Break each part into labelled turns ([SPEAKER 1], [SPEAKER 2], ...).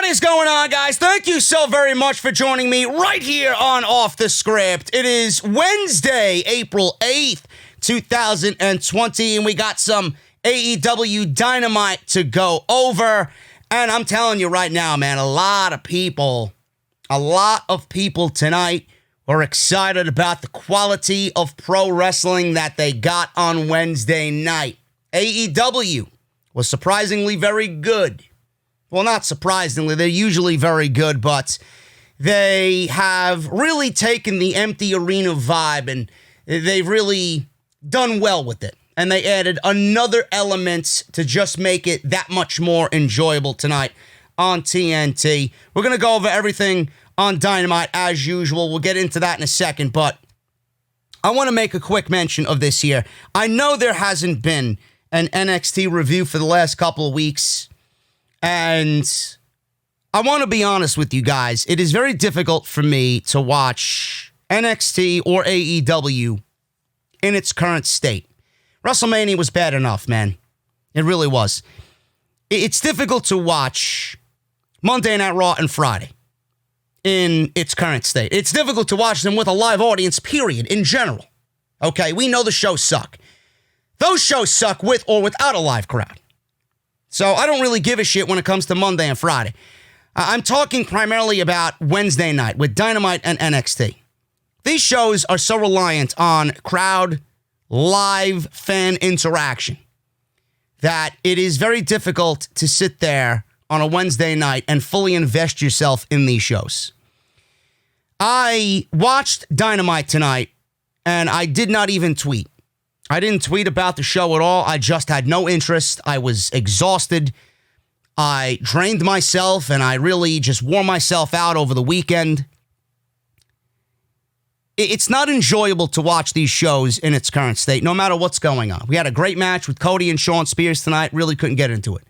[SPEAKER 1] What is going on, guys? Thank you so very much for joining me right here on Off the Script. It is Wednesday, April 8th, 2020, and we got some AEW Dynamite to go over. And I'm telling you right now, man, a lot of people tonight were excited about the quality of pro wrestling that they got on Wednesday night. AEW was surprisingly very good. Well, not surprisingly, they're usually very good, but they have really taken the empty arena vibe and they've really done well with it. And they added another element to just make it that much more enjoyable tonight on TNT. We're going to go over everything on Dynamite as usual. We'll get into that in a second, but I want to make a quick mention of this here. I know there hasn't been an NXT review for the last couple of weeks, and I want to be honest with you guys. It is very difficult for me to watch NXT or AEW in its current state. WrestleMania was bad enough, man. It really was. It's difficult to watch Monday Night Raw and Friday in its current state. It's difficult to watch them with a live audience, period, in general. Okay, we know the shows suck. Those shows suck with or without a live crowd. So I don't really give a shit when it comes to Monday and Friday. I'm talking primarily about Wednesday night with Dynamite and NXT. These shows are so reliant on crowd, live fan interaction that it is very difficult to sit there on a Wednesday night and fully invest yourself in these shows. I watched Dynamite tonight and I did not even tweet. I didn't tweet about the show at all. I just had no interest. I was exhausted. I drained myself and I really just wore myself out over the weekend. It's not enjoyable to watch these shows in its current state, no matter what's going on. We had a great match with Cody and Shawn Spears tonight. Really couldn't get into it.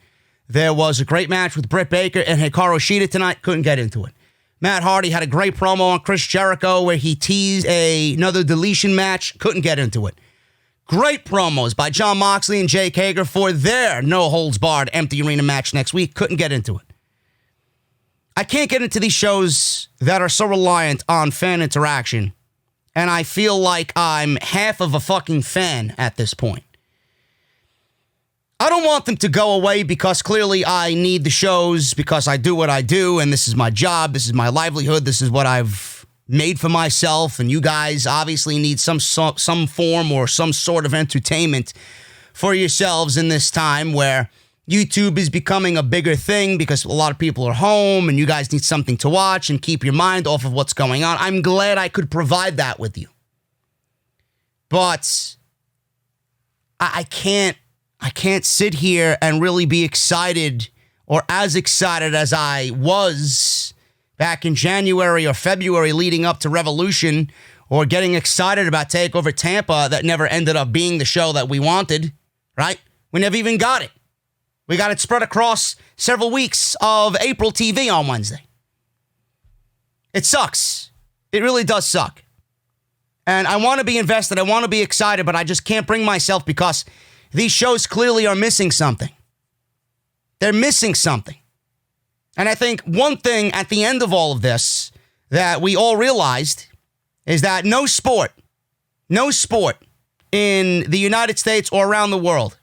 [SPEAKER 1] There was a great match with Britt Baker and Hikaru Shida tonight. Couldn't get into it. Matt Hardy had a great promo on Chris Jericho where he teased another Deletion match. Couldn't get into it. Great promos by John Moxley and Jake Hager for their no-holds-barred empty arena match next week. Couldn't get into it. I can't get into these shows that are so reliant on fan interaction, and I feel like I'm half of a fucking fan at this point. I don't want them to go away because clearly I need the shows because I do what I do, and this is my job, this is my livelihood, this is what I've made for myself, and you guys obviously need some form or some sort of entertainment for yourselves in this time where YouTube is becoming a bigger thing because a lot of people are home and you guys need something to watch and keep your mind off of what's going on. I'm glad I could provide that with you. But I can't sit here and really be excited or as excited as I was back in January or February leading up to Revolution, or getting excited about TakeOver Tampa that never ended up being the show that we wanted, right? We never even got it. We got it spread across several weeks of April TV on Wednesday. It sucks. It really does suck. And I want to be invested. I want to be excited, but I just can't bring myself because these shows clearly are missing something. They're missing something. And I think one thing at the end of all of this that we all realized is that no sport in the United States or around the world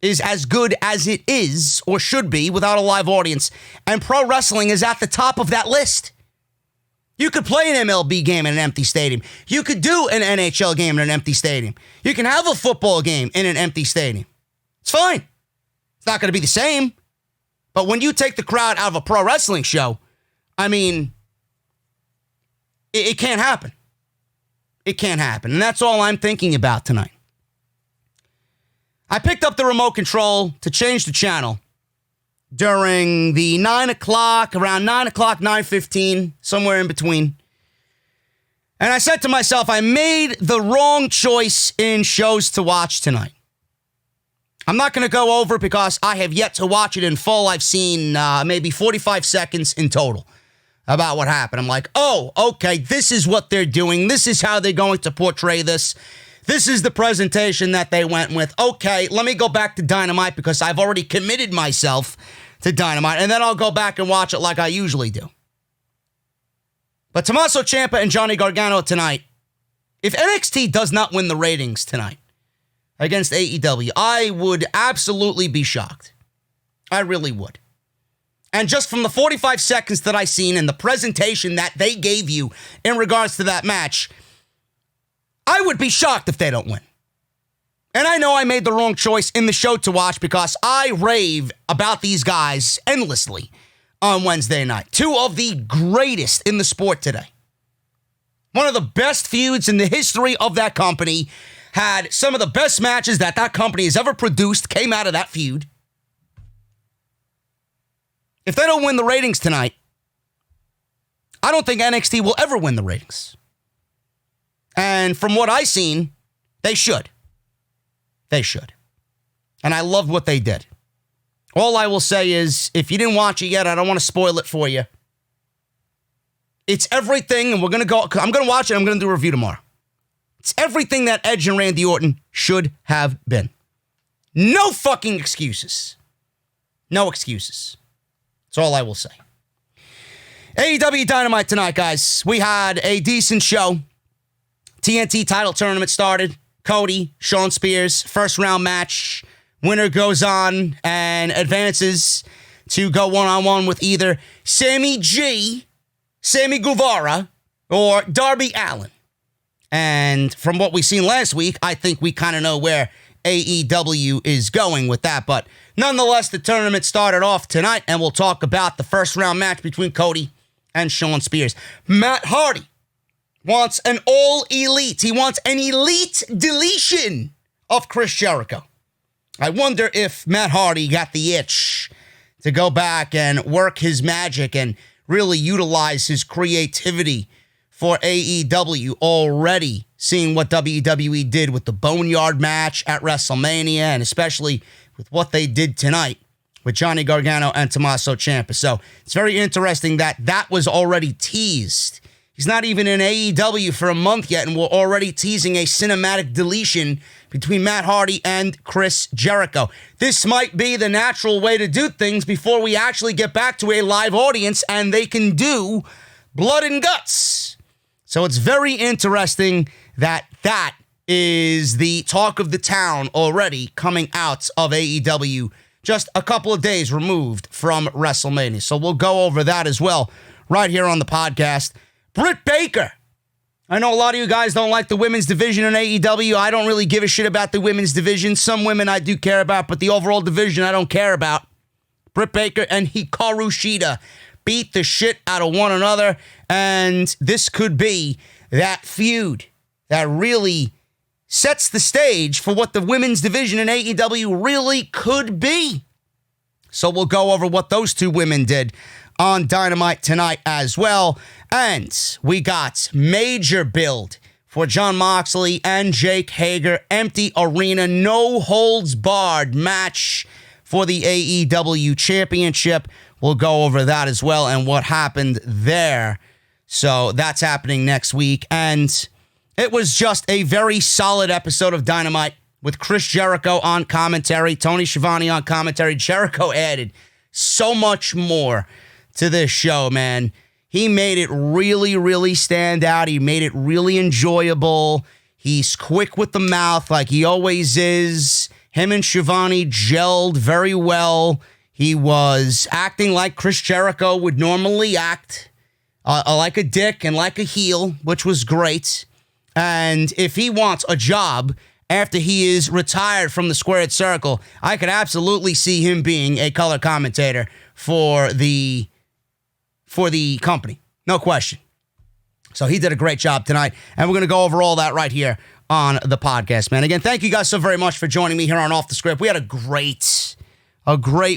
[SPEAKER 1] is as good as it is or should be without a live audience. And pro wrestling is at the top of that list. You could play an MLB game in an empty stadium. You could do an NHL game in an empty stadium. You can have a football game in an empty stadium. It's fine. It's not going to be the same. But when you take the crowd out of a pro wrestling show, I mean, it can't happen. It can't happen. And that's all I'm thinking about tonight. I picked up the remote control to change the channel during the 9 o'clock, around 9 o'clock, 9:15, somewhere in between. And I said to myself, I made the wrong choice in shows to watch tonight. I'm not going to go over it because I have yet to watch it in full. I've seen maybe 45 seconds in total about what happened. I'm like, oh, okay, this is what they're doing. This is how they're going to portray this. This is the presentation that they went with. Okay, let me go back to Dynamite because I've already committed myself to Dynamite, and then I'll go back and watch it like I usually do. But Tommaso Ciampa and Johnny Gargano tonight, if NXT does not win the ratings tonight against AEW, I would absolutely be shocked. I really would. And just from the 45 seconds that I seen and the presentation that they gave you in regards to that match, I would be shocked if they don't win. And I know I made the wrong choice in the show to watch because I rave about these guys endlessly on Wednesday night. Two of the greatest in the sport today. One of the best feuds in the history of that company. Had some of the best matches that company has ever produced came out of that feud. If they don't win the ratings tonight, I don't think NXT will ever win the ratings. And from what I've seen, they should. They should. And I loved what they did. All I will say is, if you didn't watch it yet, I don't want to spoil it for you. It's everything, and I'm going to watch it, I'm going to do a review tomorrow. It's everything that Edge and Randy Orton should have been. No fucking excuses. No excuses. That's all I will say. AEW Dynamite tonight, guys. We had a decent show. TNT title tournament started. Cody, Shawn Spears, first round match. Winner goes on and advances to go one-on-one with either Sammy Guevara, or Darby Allin. And from what we seen last week, I think we kind of know where AEW is going with that. But nonetheless, the tournament started off tonight, and we'll talk about the first round match between Cody and Shawn Spears. Matt Hardy wants an all-elite. He wants an elite deletion of Chris Jericho. I wonder if Matt Hardy got the itch to go back and work his magic and really utilize his creativity for AEW, already seeing what WWE did with the Boneyard match at WrestleMania, and especially with what they did tonight with Johnny Gargano and Tommaso Ciampa. So it's very interesting that was already teased. He's not even in AEW for a month yet, and we're already teasing a cinematic deletion between Matt Hardy and Chris Jericho. This might be the natural way to do things before we actually get back to a live audience and they can do blood and guts. So it's very interesting that is the talk of the town already coming out of AEW just a couple of days removed from WrestleMania. So we'll go over that as well right here on the podcast. Britt Baker. I know a lot of you guys don't like the women's division in AEW. I don't really give a shit about the women's division. Some women I do care about, but the overall division I don't care about. Britt Baker and Hikaru Shida beat the shit out of one another, and this could be that feud that really sets the stage for what the women's division in AEW really could be. So we'll go over what those two women did on Dynamite tonight as well. And we got major build for Jon Moxley and Jake Hager. Empty arena, no holds barred match for the AEW Championship. We'll go over that as well and what happened there. So that's happening next week. And it was just a very solid episode of Dynamite with Chris Jericho on commentary, Tony Schiavone on commentary. Jericho added so much more to this show, man. He made it really, really stand out. He made it really enjoyable. He's quick with the mouth like he always is. Him and Schiavone gelled very well. He was acting like Chris Jericho would normally act, like a dick and like a heel, which was great. And if he wants a job after he is retired from the squared circle, I could absolutely see him being a color commentator for the company. No question. So he did a great job tonight, and we're going to go over all that right here on the podcast, man. Again, thank you guys so very much for joining me here on Off the Script. We had a great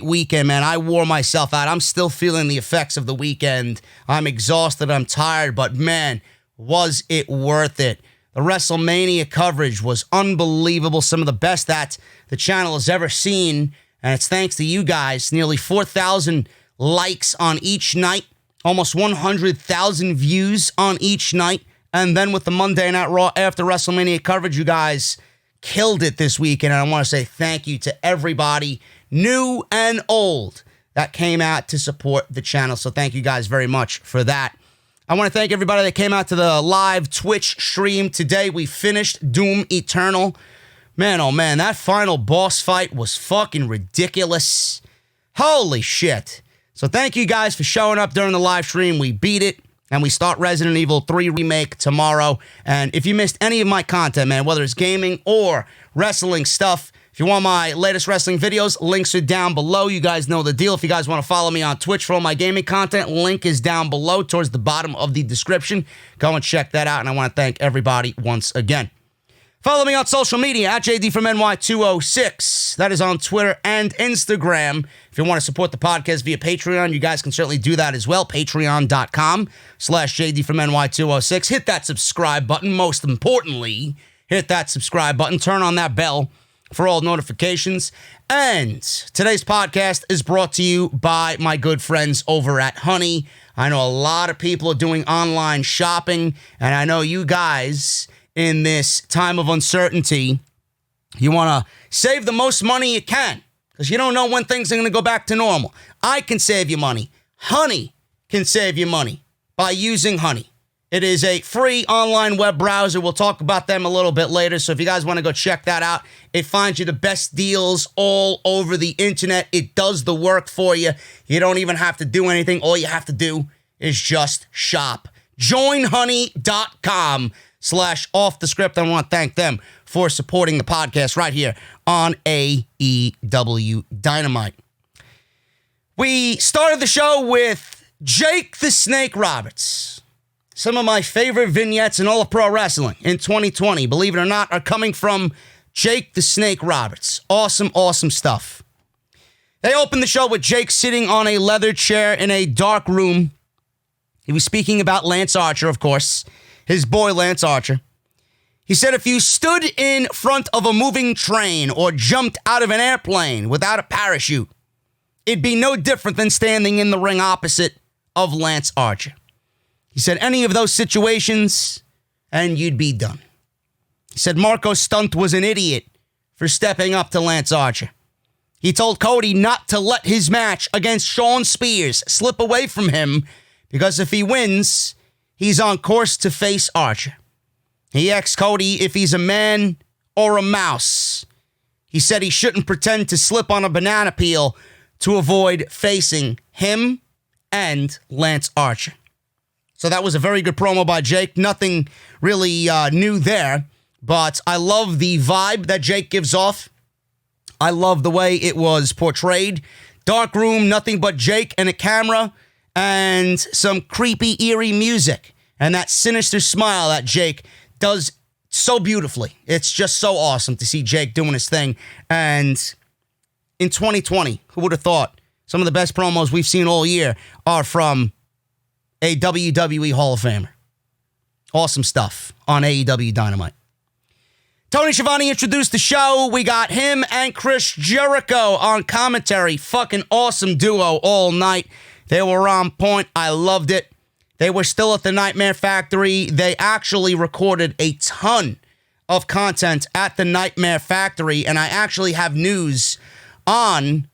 [SPEAKER 1] weekend, man. I wore myself out. I'm still feeling the effects of the weekend. I'm exhausted. I'm tired, but man, was it worth it. The WrestleMania coverage was unbelievable. Some of the best that the channel has ever seen, and it's thanks to you guys. Nearly 4,000 likes on each night. Almost 100,000 views on each night. And then with the Monday Night Raw after WrestleMania coverage, you guys killed it this weekend. And I want to say thank you to everybody, new and old, that came out to support the channel. So thank you guys very much for that. I want to thank everybody that came out to the live Twitch stream today. We finished Doom Eternal. Man, oh man, that final boss fight was fucking ridiculous. Holy shit. So thank you guys for showing up during the live stream. We beat it, and we start Resident Evil 3 Remake tomorrow. And if you missed any of my content, man, whether it's gaming or wrestling stuff, if you want my latest wrestling videos, links are down below. You guys know the deal. If you guys want to follow me on Twitch for all my gaming content, link is down below towards the bottom of the description. Go and check that out, and I want to thank everybody once again. Follow me on social media at JDfromNY206. That is on Twitter and Instagram. If you want to support the podcast via Patreon, you guys can certainly do that as well. Patreon.com/JDfromNY206. Hit that subscribe button. Most importantly, hit that subscribe button. Turn on that bell for all notifications. And today's podcast is brought to you by my good friends over at Honey. I know a lot of people are doing online shopping, and I know you guys, in this time of uncertainty, you want to save the most money you can, because you don't know when things are going to go back to normal. I can save you money. Honey can save you money by using Honey. It is a free online web browser. We'll talk about them a little bit later. So if you guys want to go check that out, it finds you the best deals all over the internet. It does the work for you. You don't even have to do anything. All you have to do is just shop. JoinHoney.com/offthescript. I want to thank them for supporting the podcast right here on AEW Dynamite. We started the show with Jake the Snake Roberts. Some of my favorite vignettes in all of pro wrestling in 2020, believe it or not, are coming from Jake the Snake Roberts. Awesome, awesome stuff. They opened the show with Jake sitting on a leather chair in a dark room. He was speaking about Lance Archer, of course, his boy Lance Archer. He said if you stood in front of a moving train or jumped out of an airplane without a parachute, it'd be no different than standing in the ring opposite of Lance Archer. He said any of those situations, and you'd be done. He said Marco Stunt was an idiot for stepping up to Lance Archer. He told Cody not to let his match against Shawn Spears slip away from him, because if he wins, he's on course to face Archer. He asked Cody if he's a man or a mouse. He said he shouldn't pretend to slip on a banana peel to avoid facing him and Lance Archer. So that was a very good promo by Jake. Nothing really new there, but I love the vibe that Jake gives off. I love the way it was portrayed. Dark room, nothing but Jake and a camera, and some creepy, eerie music, and that sinister smile that Jake does so beautifully. It's just so awesome to see Jake doing his thing. And in 2020, who would have thought some of the best promos we've seen all year are from a WWE Hall of Famer. Awesome stuff on AEW Dynamite. Tony Schiavone introduced the show. We got him and Chris Jericho on commentary. Fucking awesome duo all night. They were on point. I loved it. They were still at the Nightmare Factory. They actually recorded a ton of content at the Nightmare Factory, and I actually have news on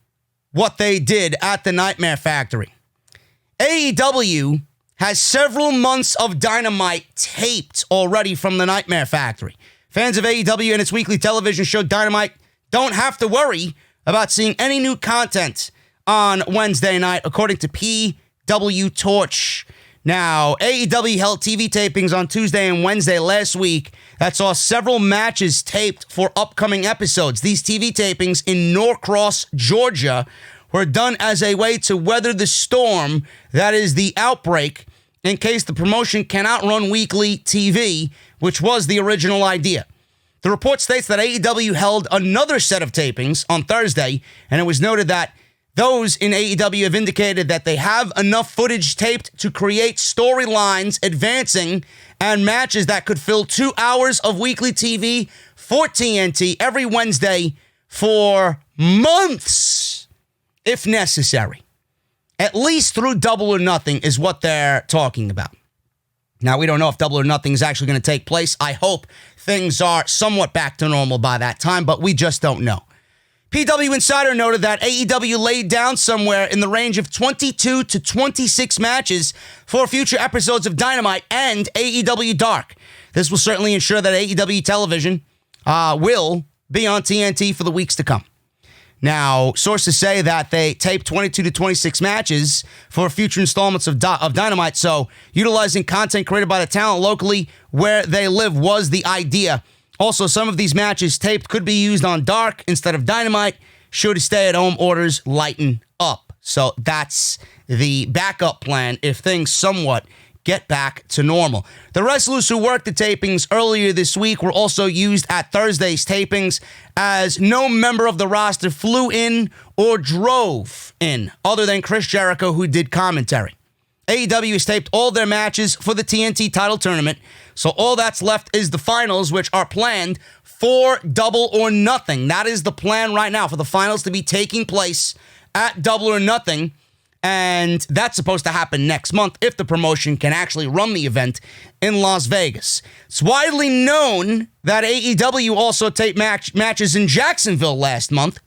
[SPEAKER 1] what they did at the Nightmare Factory. AEW has several months of Dynamite taped already from the Nightmare Factory. Fans of AEW and its weekly television show Dynamite don't have to worry about seeing any new content on Wednesday night, according to PW Torch. Now, AEW held TV tapings on Tuesday and Wednesday last week that saw several matches taped for upcoming episodes. These TV tapings in Norcross, Georgia, were done as a way to weather the storm that is the outbreak in case the promotion cannot run weekly TV, which was the original idea. The report states that AEW held another set of tapings on Thursday, and it was noted that those in AEW have indicated that they have enough footage taped to create storylines advancing and matches that could fill 2 hours of weekly TV for TNT every Wednesday for months, if necessary. At least through Double or Nothing is what they're talking about. Now, we don't know if Double or Nothing is actually going to take place. I hope things are somewhat back to normal by that time, but we just don't know. PW Insider noted that AEW laid down somewhere in the range of 22 to 26 matches for future episodes of Dynamite and AEW Dark. This will certainly ensure that AEW television will be on TNT for the weeks to come. Now, sources say that they taped 22 to 26 matches for future installments of Dynamite, so utilizing content created by the talent locally where they live was the idea. Also, some of these matches taped could be used on Dark instead of Dynamite should stay-at-home orders lighten up. So that's the backup plan if things somewhat get back to normal. The wrestlers who worked the tapings earlier this week were also used at Thursday's tapings, as no member of the roster flew in or drove in, other than Chris Jericho, who did commentary. AEW has taped all their matches for the TNT title tournament, so all that's left is the finals, which are planned for Double or Nothing. That is the plan right now, for the finals to be taking place at Double or Nothing. And that's supposed to happen next month if the promotion can actually run the event in Las Vegas. It's widely known that AEW also taped matches in Jacksonville last month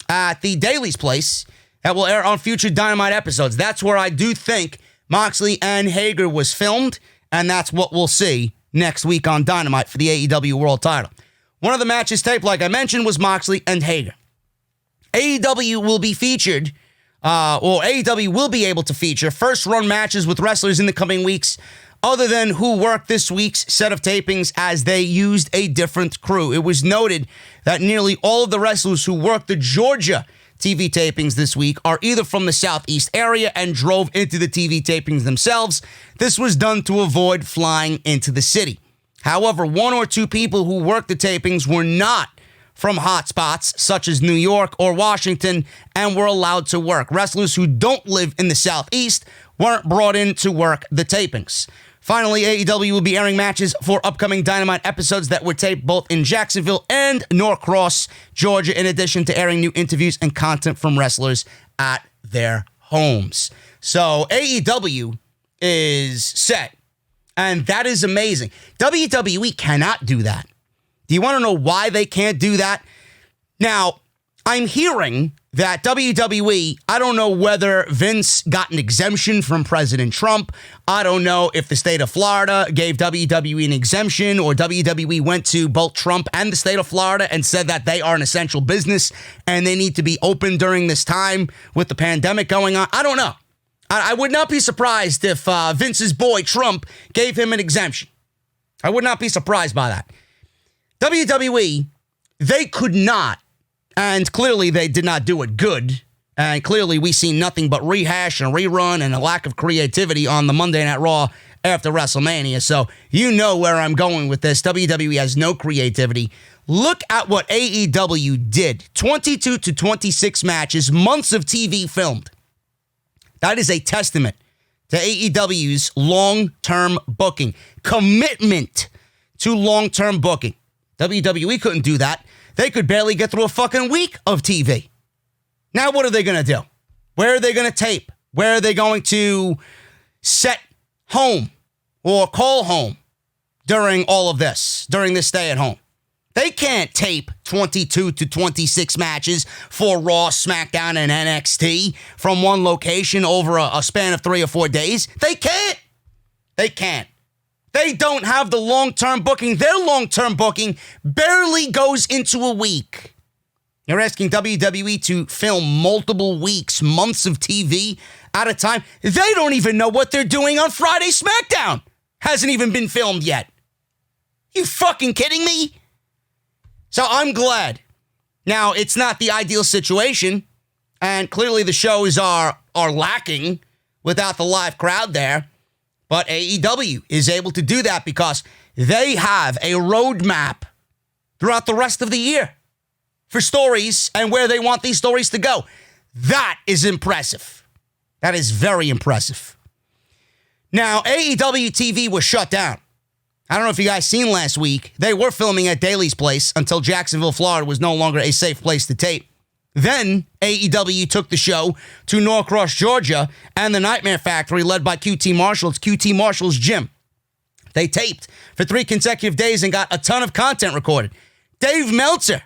[SPEAKER 1] at the Daly's Place that will air on future Dynamite episodes. That's where I do think Moxley and Hager was filmed, and that's what we'll see next week on Dynamite for the AEW World title. One of the matches taped, like I mentioned, was Moxley and Hager. AEW will be featured... AEW will be able to feature first-run matches with wrestlers in the coming weeks, other than who worked this week's set of tapings, as they used a different crew. It was noted that nearly all of the wrestlers who worked the Georgia TV tapings this week are either from the Southeast area and drove into the TV tapings themselves. This was done to avoid flying into the city. However, one or two people who worked the tapings were not from hotspots such as New York or Washington and were allowed to work. Wrestlers who don't live in the Southeast weren't brought in to work the tapings. Finally, AEW will be airing matches for upcoming Dynamite episodes that were taped both in Jacksonville and Norcross, Georgia, in addition to airing new interviews and content from wrestlers at their homes. So AEW is set, and that is amazing. WWE cannot do that. Do you want to know why they can't do that? Now, I'm hearing that WWE, I don't know whether Vince got an exemption from President Trump. I don't know if the state of Florida gave WWE an exemption, or WWE went to both Trump and the state of Florida and said that they are an essential business and they need to be open during this time with the pandemic going on. I don't know. I would not be surprised if Vince's boy Trump gave him an exemption. I would not be surprised by that. WWE, they could not, and clearly they did not do it good, and clearly we see nothing but rehash and rerun and a lack of creativity on the Monday Night Raw after WrestleMania, so you know where I'm going with this. WWE has no creativity. Look at what AEW did. 22 to 26 matches, months of TV filmed. That is a testament to AEW's long-term booking, commitment to long-term booking. WWE couldn't do that. They could barely get through a fucking week of TV. Now what are they going to do? Where are they going to tape? Where are they going to set home or call home during all of this, during this stay at home? They can't tape 22 to 26 matches for Raw, SmackDown, and NXT from one location over a span of 3 or 4 days. They can't. They can't. They don't have the long-term booking. Their long-term booking barely goes into a week. You're asking WWE to film multiple weeks, months of TV at a time. They don't even know what they're doing on Friday SmackDown. Hasn't even been filmed yet. You fucking kidding me? So I'm glad. Now, it's not the ideal situation, and clearly the shows are lacking without the live crowd there. But AEW is able to do that because they have a roadmap throughout the rest of the year for stories and where they want these stories to go. That is impressive. That is very impressive. Now, AEW TV was shut down. I don't know if you guys seen last week. They were filming at Daly's Place until Jacksonville, Florida was no longer a safe place to tape. Then AEW took the show to Norcross, Georgia, and the Nightmare Factory, led by QT Marshall. It's QT Marshall's gym. They taped for 3 consecutive days and got a ton of content recorded. Dave Meltzer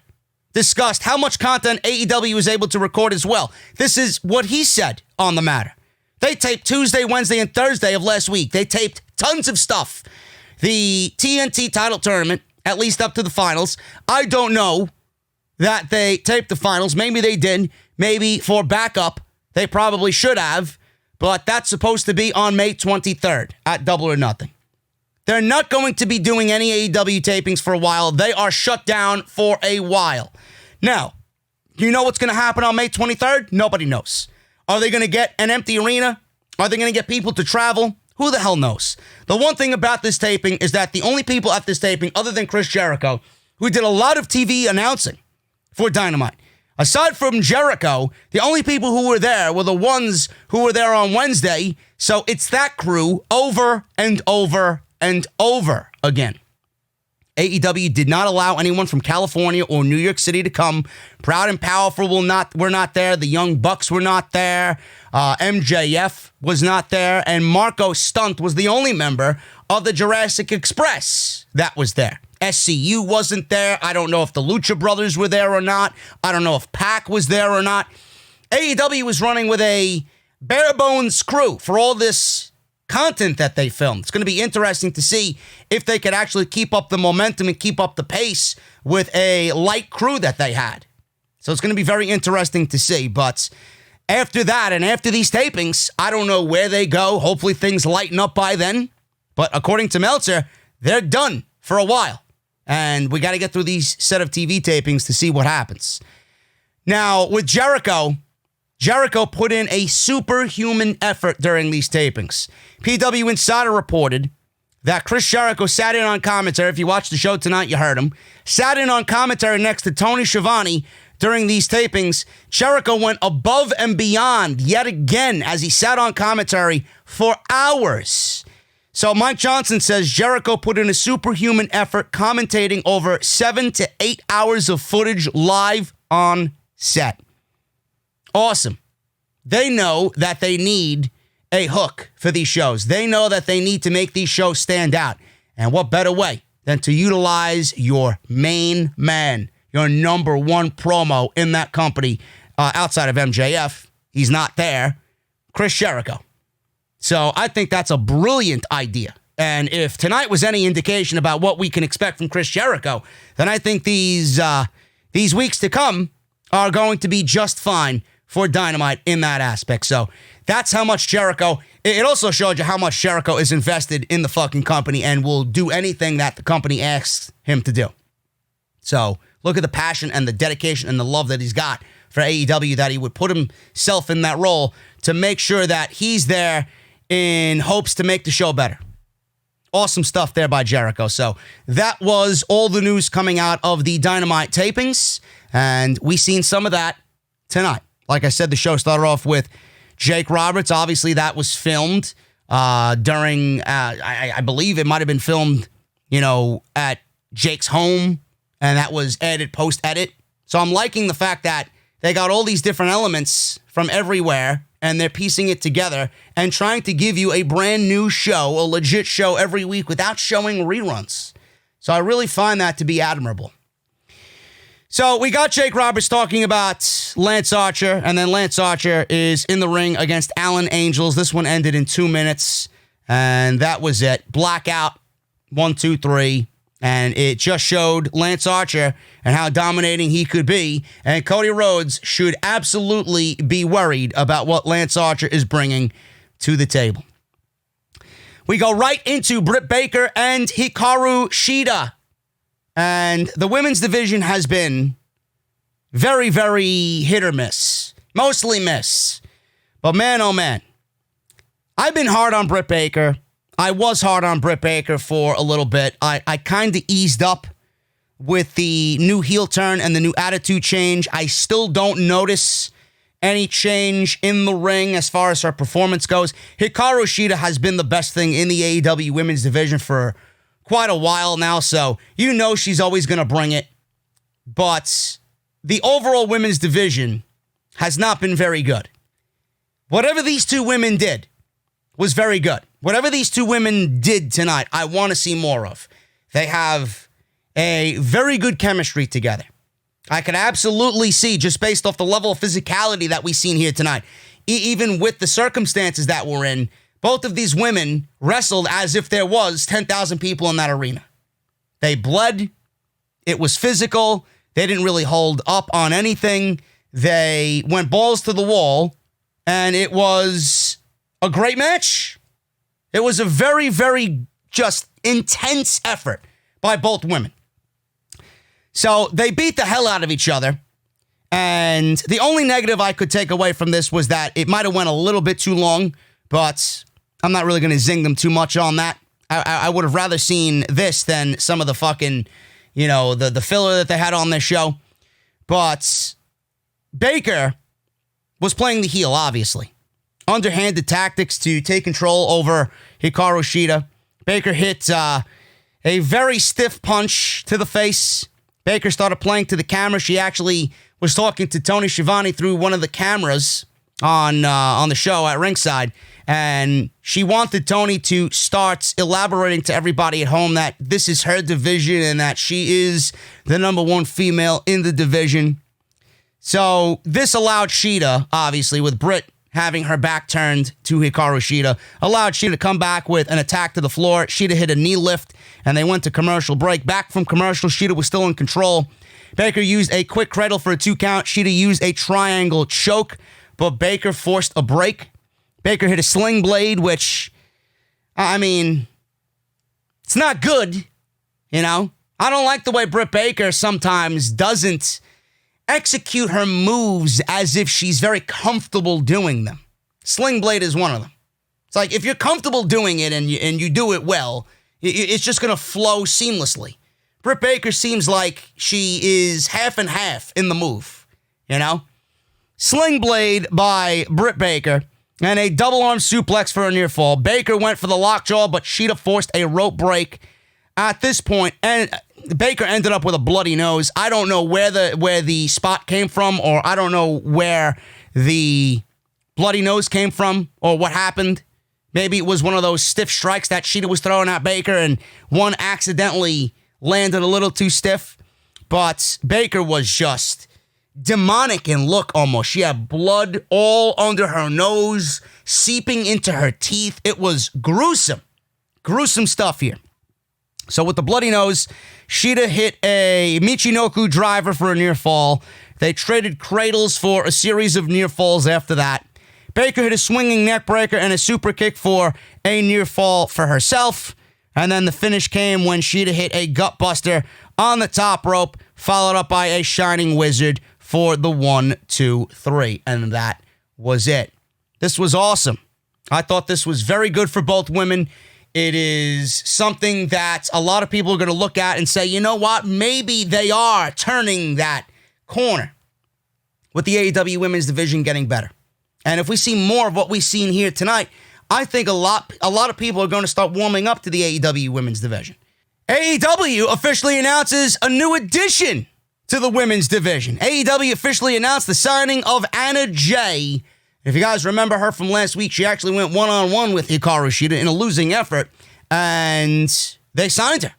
[SPEAKER 1] discussed how much content AEW was able to record as well. This is what he said on the matter. They taped Tuesday, Wednesday, and Thursday of last week. They taped tons of stuff. The TNT title tournament, at least up to the finals. I don't know that they taped the finals. Maybe they did. Maybe for backup, they probably should have. But that's supposed to be on May 23rd at Double or Nothing. They're not going to be doing any AEW tapings for a while. They are shut down for a while. Now, you know what's going to happen on May 23rd? Nobody knows. Are they going to get an empty arena? Are they going to get people to travel? Who the hell knows? The one thing about this taping is that the only people at this taping, other than Chris Jericho, who did a lot of TV announcing for Dynamite, aside from Jericho, the only people who were the ones who were there on Wednesday. So it's that crew over and over and over again. AEW did not allow anyone from California or New York City to come. Proud and Powerful were not there. The Young Bucks were not there. MJF was not there. And Marco Stunt was the only member of the Jurassic Express that was there. SCU wasn't there. I don't know if the Lucha Brothers were there or not. I don't know if Pac was there or not. AEW was running with a bare bones crew for all this content that they filmed. It's going to be interesting to see if they could actually keep up the momentum and keep up the pace with a light crew that they had. So it's going to be very interesting to see. But after that and after these tapings, I don't know where they go. Hopefully things lighten up by then. But according to Meltzer, they're done for a while. And we got to get through these set of TV tapings to see what happens. Now, with Jericho put in a superhuman effort during these tapings. PW Insider reported that Chris Jericho sat in on commentary. If you watched the show tonight, you heard him. Sat in on commentary next to Tony Schiavone during these tapings. Jericho went above and beyond yet again as he sat on commentary for hours. So Mike Johnson says Jericho put in a superhuman effort commentating over 7 to 8 hours of footage live on set. Awesome. They know that they need a hook for these shows. They know that they need to make these shows stand out. And what better way than to utilize your main man, your number one promo in that company outside of MJF. He's not there. Chris Jericho. So I think that's a brilliant idea. And if tonight was any indication about what we can expect from Chris Jericho, then I think these weeks to come are going to be just fine for Dynamite in that aspect. So that's how much Jericho, it also showed you how much Jericho is invested in the fucking company and will do anything that the company asks him to do. So look at the passion and the dedication and the love that he's got for AEW, that he would put himself in that role to make sure that he's there in hopes to make the show better. Awesome stuff there by Jericho. So that was all the news coming out of the Dynamite tapings, and we seen some of that tonight. Like I said, the show started off with Jake Roberts. Obviously, that was filmed during, I believe it might have been filmed, at Jake's home, and that was edited, post-edit. So I'm liking the fact that they got all these different elements from everywhere, and they're piecing it together and trying to give you a brand new show, a legit show every week without showing reruns. So I really find that to be admirable. So we got Jake Roberts talking about Lance Archer, and then Lance Archer is in the ring against Alan Angels. This one ended in 2 minutes, and that was it. Blackout, 1, 2, 3, and it just showed Lance Archer and how dominating he could be, and Cody Rhodes should absolutely be worried about what Lance Archer is bringing to the table. We go right into Britt Baker and Hikaru Shida. And the women's division has been very, very hit or miss. Mostly miss. But man, oh man. I've been hard on Britt Baker. I was hard on Britt Baker for a little bit. I kind of eased up with the new heel turn and the new attitude change. I still don't notice any change in the ring as far as her performance goes. Hikaru Shida has been the best thing in the AEW women's division for quite a while now, so she's always going to bring it. But the overall women's division has not been very good. Whatever these two women did was very good. Whatever these two women did tonight, I want to see more of. They have a very good chemistry together. I could absolutely see, just based off the level of physicality that we've seen here tonight, even with the circumstances that we're in, both of these women wrestled as if there was 10,000 people in that arena. They bled. It was physical. They didn't really hold up on anything. They went balls to the wall, and it was a great match. It was a very, very just intense effort by both women. So they beat the hell out of each other. And the only negative I could take away from this was that it might have went a little bit too long, but I'm not really going to zing them too much on that. I would have rather seen this than some of the fucking, the filler that they had on this show. But Baker was playing the heel, obviously. Underhanded tactics to take control over Hikaru Shida. Baker hit a very stiff punch to the face. Baker started playing to the camera. She actually was talking to Tony Schiavone through one of the cameras on the show at ringside. And she wanted Tony to start elaborating to everybody at home that this is her division and that she is the number one female in the division. So this allowed Shida, obviously, with Britt having her back turned to Hikaru Shida, allowed Shida to come back with an attack to the floor. Shida hit a knee lift, and they went to commercial break. Back from commercial, Shida was still in control. Baker used a quick cradle for a 2 count. Shida used a triangle choke, but Baker forced a break. Baker hit a sling blade, which, it's not good, I don't like the way Britt Baker sometimes doesn't execute her moves as if she's very comfortable doing them. Sling blade is one of them. It's like, if you're comfortable doing it and you do it well, it's just going to flow seamlessly. Britt Baker seems like she is half and half in the move, Sling blade by Britt Baker. And a double arm suplex for a near fall. Baker went for the lockjaw, but Shida forced a rope break at this point. And Baker ended up with a bloody nose. I don't know where the spot came from, or I don't know where the bloody nose came from, or what happened. Maybe it was one of those stiff strikes that Shida was throwing at Baker, and one accidentally landed a little too stiff. But Baker was just demonic in look almost. She had blood all under her nose, seeping into her teeth. It was gruesome. Gruesome stuff here. So with the bloody nose, Shida hit a Michinoku driver for a near fall. They traded cradles for a series of near falls after that. Baker hit a swinging neck breaker and a super kick for a near fall for herself. And then the finish came when Shida hit a gut buster on the top rope, followed up by a shining wizard for the 1, 2, 3. And that was it. This was awesome. I thought this was very good for both women. It is something that a lot of people are going to look at and say, you know what? Maybe they are turning that corner with the AEW women's division getting better. And if we see more of what we've seen here tonight, I think a lot of people are going to start warming up to the AEW women's division. AEW officially announces a new addition to the women's division. AEW officially announced the signing of Anna Jay. If you guys remember her from last week, she actually went one-on-one with Hikaru Shida in a losing effort, and they signed her.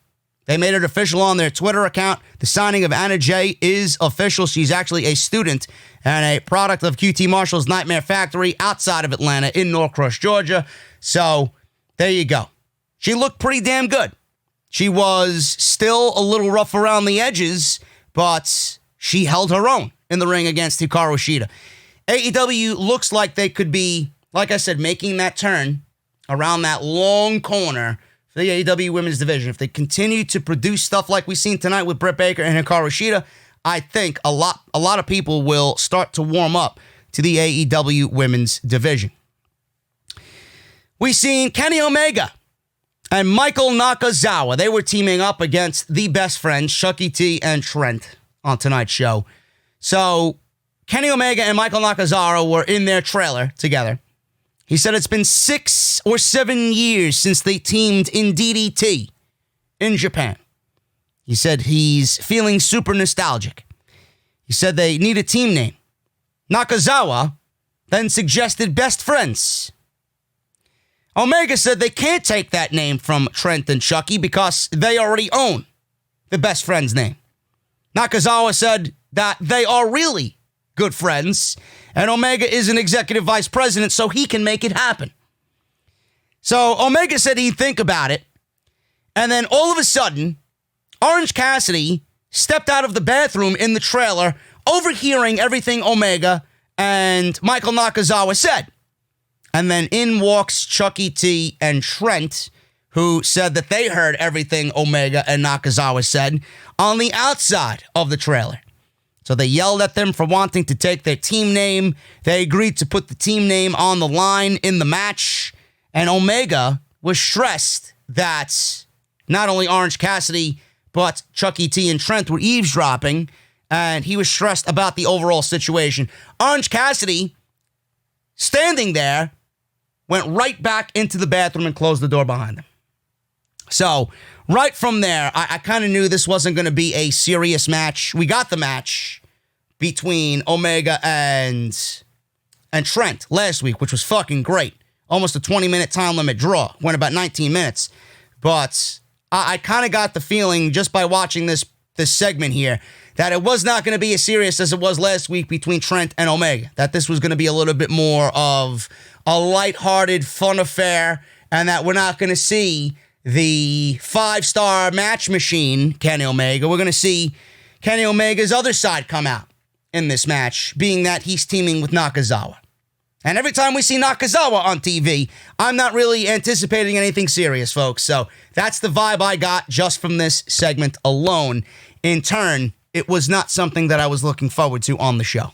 [SPEAKER 1] They made it official on their Twitter account. The signing of Anna Jay is official. She's actually a student and a product of QT Marshall's Nightmare Factory outside of Atlanta in Norcross, Georgia. So there you go. She looked pretty damn good. She was still a little rough around the edges, but she held her own in the ring against Hikaru Shida. AEW looks like they could be, like I said, making that turn around that long corner for the AEW women's division. If they continue to produce stuff like we've seen tonight with Britt Baker and Hikaru Shida, I think a lot of people will start to warm up to the AEW women's division. We've seen Kenny Omega and Michael Nakazawa. They were teaming up against the best friends, Chucky T and Trent, on tonight's show. So Kenny Omega and Michael Nakazawa were in their trailer together. He said it's been 6 or 7 years since they teamed in DDT in Japan. He said he's feeling super nostalgic. He said they need a team name. Nakazawa then suggested Best Friends. Omega said they can't take that name from Trent and Chucky because they already own the Best Friends name. Nakazawa said that they are really good friends, and Omega is an executive vice president, so he can make it happen. So Omega said he'd think about it, and then all of a sudden, Orange Cassidy stepped out of the bathroom in the trailer, overhearing everything Omega and Michael Nakazawa said. And then in walks Chucky T and Trent, who said that they heard everything Omega and Nakazawa said on the outside of the trailer. So they yelled at them for wanting to take their team name. They agreed to put the team name on the line in the match. And Omega was stressed that not only Orange Cassidy, but Chucky T and Trent were eavesdropping, and he was stressed about the overall situation. Orange Cassidy, standing there, went right back into the bathroom and closed the door behind him. So, right from there, I kind of knew this wasn't going to be a serious match. We got the match between Omega and Trent last week, which was fucking great. Almost a 20-minute time limit draw. Went about 19 minutes. But I kind of got the feeling, just by watching this segment here, that it was not going to be as serious as it was last week between Trent and Omega. That this was going to be a little bit more of a lighthearted, fun affair, and that we're not going to see the 5-star match machine, Kenny Omega. We're going to see Kenny Omega's other side come out in this match, being that he's teaming with Nakazawa. And every time we see Nakazawa on TV, I'm not really anticipating anything serious, folks. So that's the vibe I got just from this segment alone. In turn, it was not something that I was looking forward to on the show.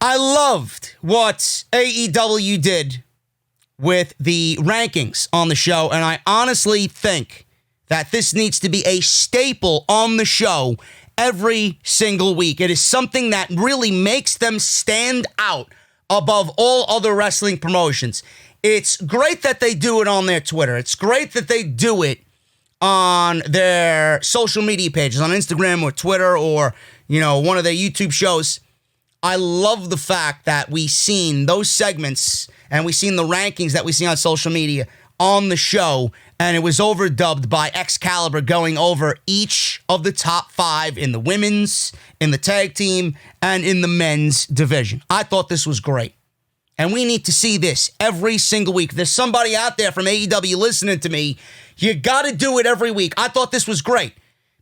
[SPEAKER 1] I loved what AEW did with the rankings on the show, and I honestly think that this needs to be a staple on the show every single week. It is something that really makes them stand out above all other wrestling promotions. It's great that they do it on their Twitter. It's great that they do it on their social media pages, on Instagram or Twitter or, one of their YouTube shows. I love the fact that we've seen those segments and we've seen the rankings that we see on social media on the show, and it was overdubbed by Excalibur going over each of the top 5 in the women's, in the tag team, and in the men's division. I thought this was great. And we need to see this every single week. If there's somebody out there from AEW listening to me, you got to do it every week. I thought this was great.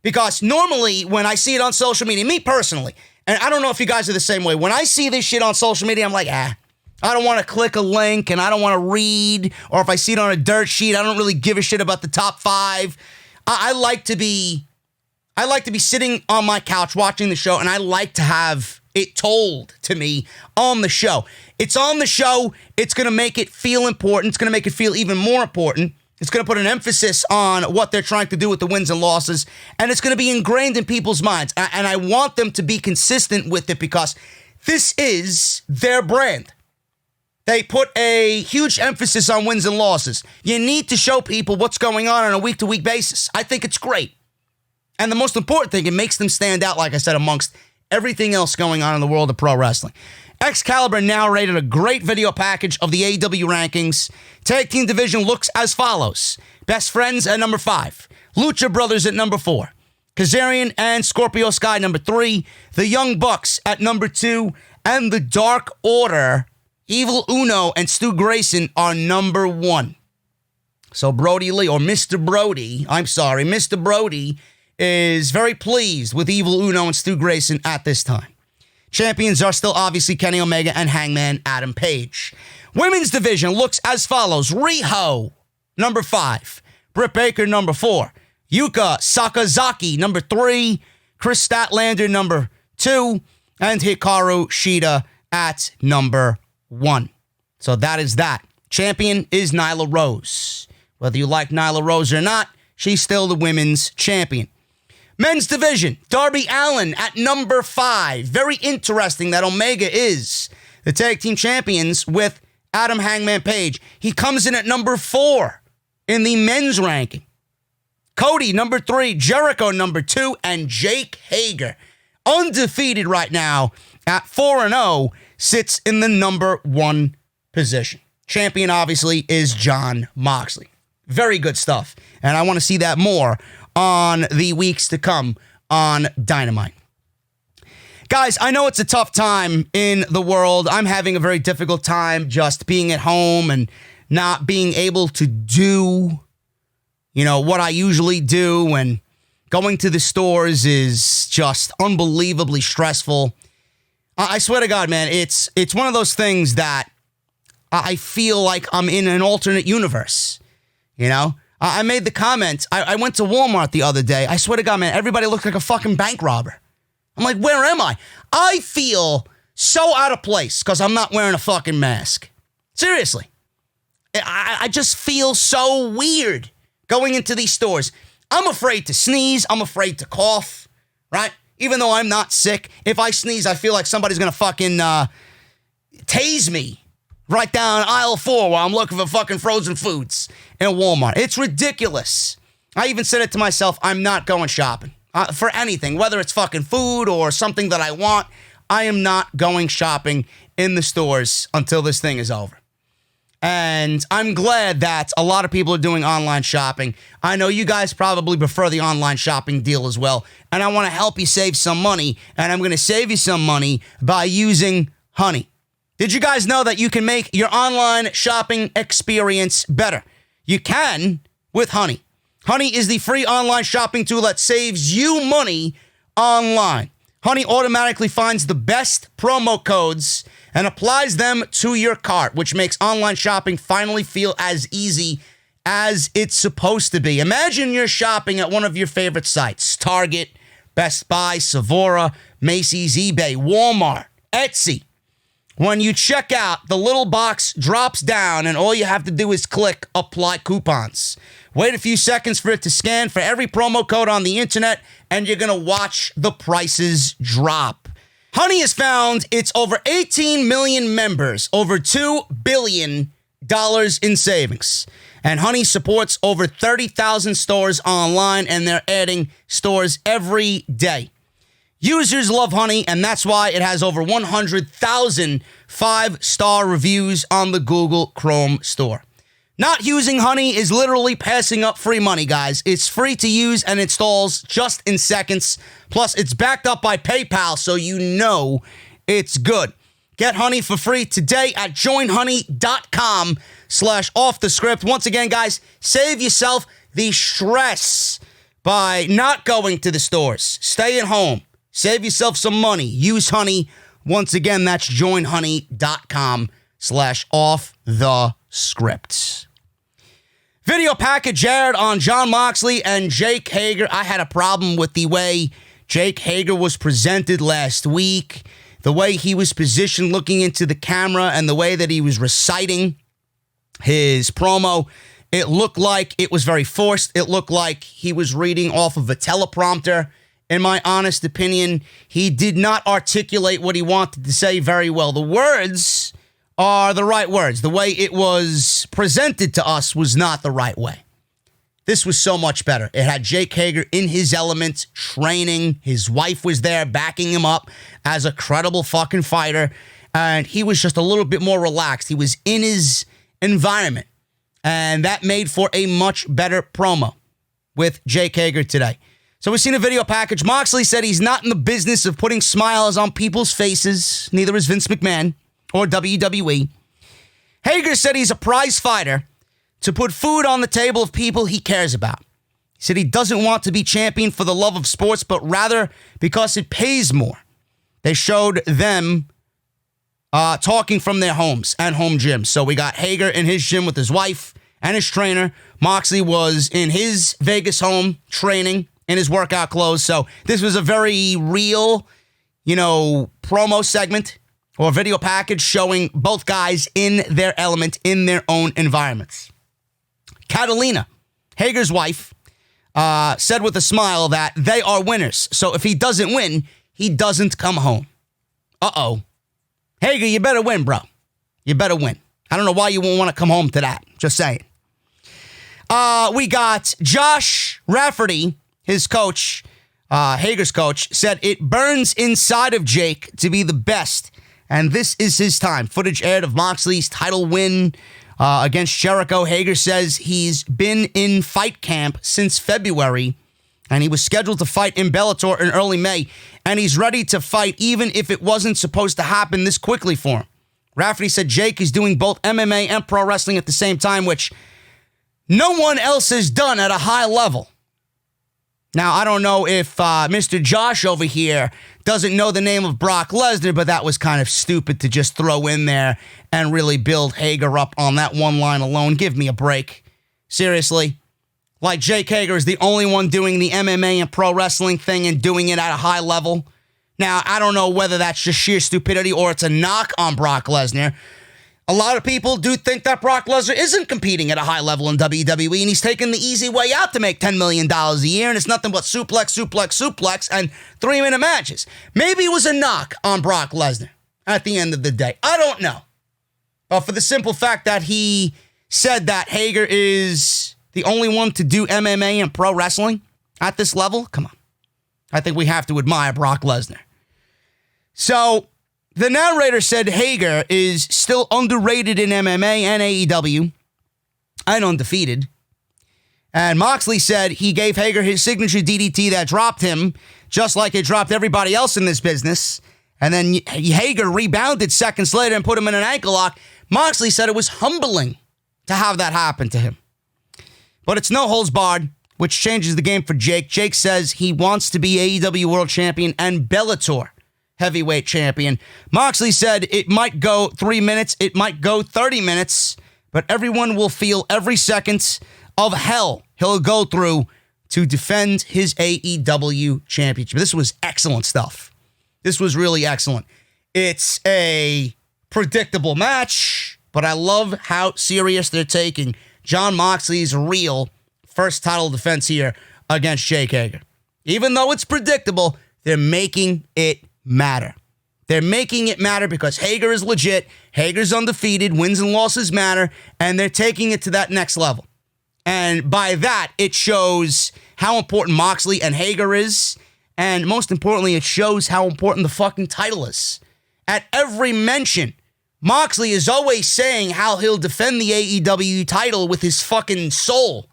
[SPEAKER 1] Because normally when I see it on social media, me personally, and I don't know if you guys are the same way, when I see this shit on social media, I'm like, I don't want to click a link and I don't want to read, or if I see it on a dirt sheet, I don't really give a shit about the top 5. I like to be sitting on my couch watching the show, and I like to have it told to me on the show. It's on the show. It's going to make it feel important. It's going to make it feel even more important. It's going to put an emphasis on what they're trying to do with the wins and losses, and it's going to be ingrained in people's minds. And I want them to be consistent with it because this is their brand. They put a huge emphasis on wins and losses. You need to show people what's going on a week-to-week basis. I think it's great. And the most important thing, it makes them stand out, like I said, amongst everything else going on in the world of pro wrestling. Excalibur narrated a great video package of the AEW rankings. Tag team division looks as follows. Best Friends at number 5. Lucha Brothers at number 4. Kazarian and Scorpio Sky number 3. The Young Bucks at number 2. And the Dark Order, Evil Uno and Stu Grayson are number 1. So Brodie Lee, or Mr. Brodie is very pleased with Evil Uno and Stu Grayson at this time. Champions are still obviously Kenny Omega and Hangman Adam Page. Women's division looks as follows. Riho, number 5. Britt Baker, number 4. Yuka Sakazaki, number 3. Chris Statlander, number 2. And Hikaru Shida at number 1. So that is that. Champion is Nyla Rose. Whether you like Nyla Rose or not, she's still the women's champion. Men's division, Darby Allin at number 5. Very interesting that Omega is the tag team champions with Adam Hangman Page. He comes in at number 4 in the men's ranking. Cody, number 3. Jericho, number 2. And Jake Hager, undefeated right now at 4-0, sits in the number 1 position. Champion, obviously, is Jon Moxley. Very good stuff. And I want to see that more on the weeks to come on Dynamite. Guys, I know it's a tough time in the world. I'm having a very difficult time just being at home and not being able to do, what I usually do. And going to the stores is just unbelievably stressful. I swear to God, man, it's one of those things that I feel like I'm in an alternate universe. I made the comment. I went to Walmart the other day. I swear to God, man, everybody looked like a fucking bank robber. I'm like, where am I? I feel so out of place because I'm not wearing a fucking mask. Seriously. I just feel so weird going into these stores. I'm afraid to sneeze. I'm afraid to cough, right? Even though I'm not sick, if I sneeze, I feel like somebody's going to fucking tase me right down aisle 4 while I'm looking for fucking frozen foods in Walmart. It's ridiculous. I even said it to myself, I'm not going shopping. For anything, whether it's fucking food or something that I want, I am not going shopping in the stores until this thing is over. And I'm glad that a lot of people are doing online shopping. I know you guys probably prefer the online shopping deal as well. And I want to help you save some money. And I'm going to save you some money by using Honey. Did you guys know that you can make your online shopping experience better? You can with Honey. Honey is the free online shopping tool that saves you money online. Honey automatically finds the best promo codes and applies them to your cart, which makes online shopping finally feel as easy as it's supposed to be. Imagine you're shopping at one of your favorite sites: Target, Best Buy, Sephora, Macy's, eBay, Walmart, Etsy. When you check out, the little box drops down and all you have to do is click Apply Coupons. Wait a few seconds for it to scan for every promo code on the internet, and you're going to watch the prices drop. Honey has found its over 18 million members, over $2 billion in savings. And Honey supports over 30,000 stores online, and they're adding stores every day. Users love Honey, and that's why it has over 100,000 5-star reviews on the Google Chrome store. Not using Honey is literally passing up free money, guys. It's free to use and installs just in seconds. Plus, it's backed up by PayPal, so you know it's good. Get Honey for free today at joinhoney.com/offthescript. Once again, guys, save yourself the stress by not going to the stores. Stay at home. Save yourself some money. Use Honey. Once again, that's joinhoney.com/offthescript. Video package aired on Jon Moxley and Jake Hager. I had a problem with the way Jake Hager was presented last week, the way he was positioned looking into the camera, and the way that he was reciting his promo. It looked like it was very forced. It looked like he was reading off of a teleprompter. In my honest opinion, he did not articulate what he wanted to say very well. The words are the right words. The way it was presented to us was not the right way. This was so much better. It had Jake Hager in his element, training. His wife was there backing him up as a credible fucking fighter. And he was just a little bit more relaxed. He was in his environment. And that made for a much better promo with Jake Hager today. So we've seen a video package. Moxley said he's not in the business of putting smiles on people's faces. Neither is Vince McMahon or WWE. Hager said he's a prize fighter to put food on the table of people he cares about. He said he doesn't want to be champion for the love of sports, but rather because it pays more. They showed them talking from their homes and home gyms. So we got Hager in his gym with his wife and his trainer. Moxley was in his Vegas home training in his workout clothes. So this was a very real, promo segment or video package showing both guys in their element, in their own environments. Catalina, Hager's wife, said with a smile that they are winners. So if he doesn't win, he doesn't come home. Uh-oh. Hager, you better win, bro. You better win. I don't know why you won't want to come home to that. Just saying. We got Josh Rafferty, his coach, Hager's coach, said it burns inside of Jake to be the best, and this is his time. Footage aired of Moxley's title win against Jericho. Hager says he's been in fight camp since February And he was scheduled to fight in Bellator in early May. And he's ready to fight even if it wasn't supposed to happen this quickly for him. Rafferty said Jake is doing both MMA and pro wrestling at the same time, which no one else has done at a high level. Now, I don't know if Mr. Josh over here doesn't know the name of Brock Lesnar, but that was kind of stupid to just throw in there and really build Hager up on that one line alone. Give me a break. Seriously. Like Jake Hager is the only one doing the MMA and pro wrestling thing and doing it at a high level. Now, I don't know whether that's just sheer stupidity or it's a knock on Brock Lesnar. A lot of people do think that Brock Lesnar isn't competing at a high level in WWE, and he's taking the easy way out to make $10 million a year, and it's nothing but suplex, and 3-minute matches. Maybe it was a knock on Brock Lesnar at the end of the day. I don't know. But for the simple fact that he said that Hager is the only one to do MMA and pro wrestling at this level, come on. I think we have to admire Brock Lesnar. So, the narrator said Hager is still underrated in MMA and AEW and undefeated. And Moxley said he gave Hager his signature DDT that dropped him, just like it dropped everybody else in this business. And then Hager rebounded seconds later and put him in an ankle lock. Moxley said it was humbling to have that happen to him. But it's no holds barred, which changes the game for Jake. Jake says he wants to be AEW World Champion and Bellator Heavyweight Champion. Moxley said it might go 3 minutes, it might go 30 minutes, but everyone will feel every second of hell he'll go through to defend his AEW Championship. This was excellent stuff. This was really excellent. It's a predictable match, but I love how serious they're taking Jon Moxley's real first title defense here against Jake Hager. Even though it's predictable, they're making it matter. They're making it matter because Hager is legit, Hager's undefeated, wins and losses matter, and they're taking it to that next level. And by that, it shows how important Moxley and Hager is, and most importantly, it shows how important the fucking title is. At every mention, Moxley is always saying how he'll defend the AEW title with his fucking soul,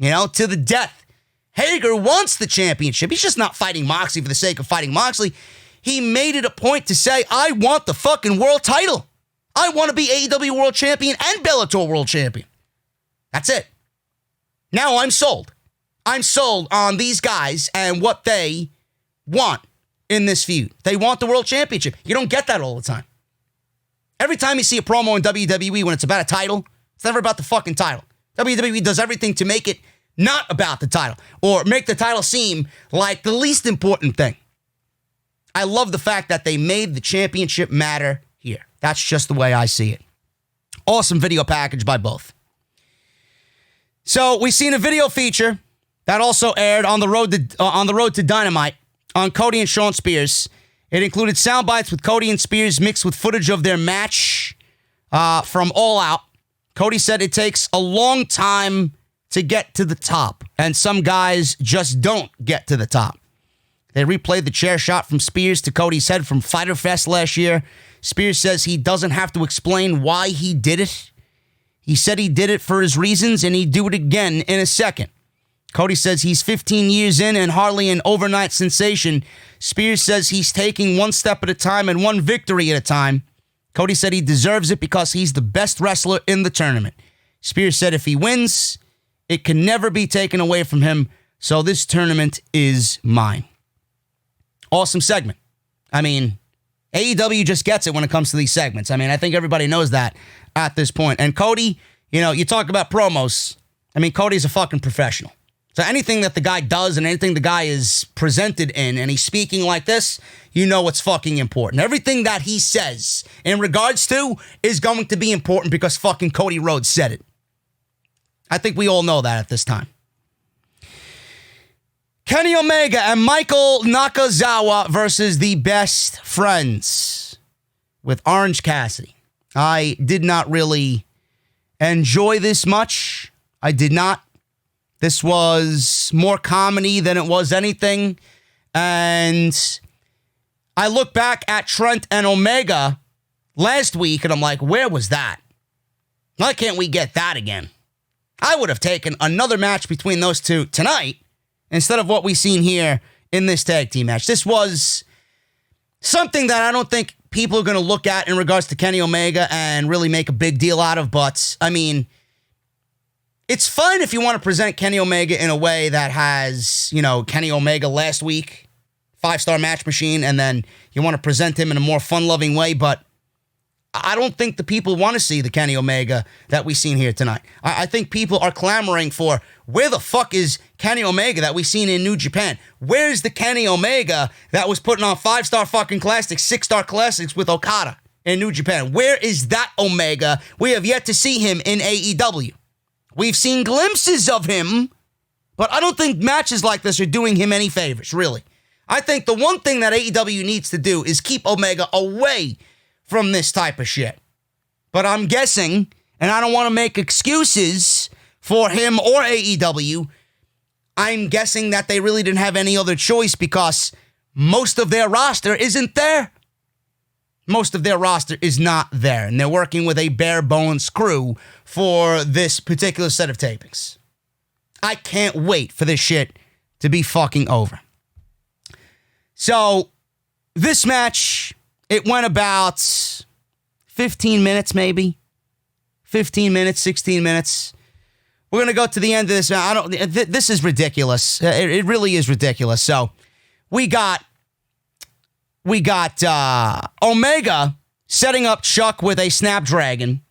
[SPEAKER 1] to the death. Hager wants the championship. He's just not fighting Moxley for the sake of fighting Moxley. He made it a point to say, I want the fucking world title. I want to be AEW World Champion and Bellator World Champion. That's it. Now I'm sold. I'm sold on these guys and what they want in this feud. They want the World Championship. You don't get that all the time. Every time you see a promo in WWE when it's about a title, it's never about the fucking title. WWE does everything to make it not about the title or make the title seem like the least important thing. I love the fact that they made the championship matter here. That's just the way I see it. Awesome video package by both. So we've seen a video feature that also aired on the road to Dynamite on Cody and Shawn Spears. It included sound bites with Cody and Spears mixed with footage of their match from All Out. Cody said it takes a long time to get to the top, and some guys just don't get to the top. They replayed the chair shot from Spears to Cody's head from Fyter Fest last year. Spears says he doesn't have to explain why he did it. He said he did it for his reasons, and he'd do it again in a second. Cody says he's 15 years in and hardly an overnight sensation. Spears says he's taking one step at a time and one victory at a time. Cody said he deserves it because he's the best wrestler in the tournament. Spears said if he wins, it can never be taken away from him, so this tournament is mine. Awesome segment. I mean, AEW just gets it when it comes to these segments. I mean, I think everybody knows that at this point. And Cody, you talk about promos. I mean, Cody's a fucking professional. So anything that the guy does and anything the guy is presented in and he's speaking like this, it's fucking important. Everything that he says in regards to is going to be important because fucking Cody Rhodes said it. I think we all know that at this time. Kenny Omega and Michael Nakazawa versus the Best Friends with Orange Cassidy. I did not really enjoy this much. I did not. This was more comedy than it was anything. And I look back at Trent and Omega last week and I'm like, where was that? Why can't we get that again? I would have taken another match between those two tonight instead of what we've seen here in this tag team match. This was something that I don't think people are going to look at in regards to Kenny Omega and really make a big deal out of. But, I mean, it's fine if you want to present Kenny Omega in a way that has, Kenny Omega last week, 5-star match machine, and then you want to present him in a more fun-loving way. But I don't think the people want to see the Kenny Omega that we've seen here tonight. I think people are clamoring for, where the fuck is Kenny Omega that we've seen in New Japan? Where's the Kenny Omega that was putting on 5-star fucking classics, 6-star classics with Okada in New Japan? Where is that Omega? We have yet to see him in AEW. We've seen glimpses of him, but I don't think matches like this are doing him any favors, really. I think the one thing that AEW needs to do is keep Omega away from this type of shit. But I'm guessing, and I don't want to make excuses for him or AEW, I'm guessing that they really didn't have any other choice because most of their roster isn't there. Most of their roster is not there, and they're working with a bare bones crew for this particular set of tapings. I can't wait for this shit to be fucking over. So, this match, it went about 15 minutes, maybe. 15 minutes, 16 minutes. We're going to go to the end of this. This is ridiculous. It really is ridiculous. So, we got Omega setting up Chuck with a Snapdragon.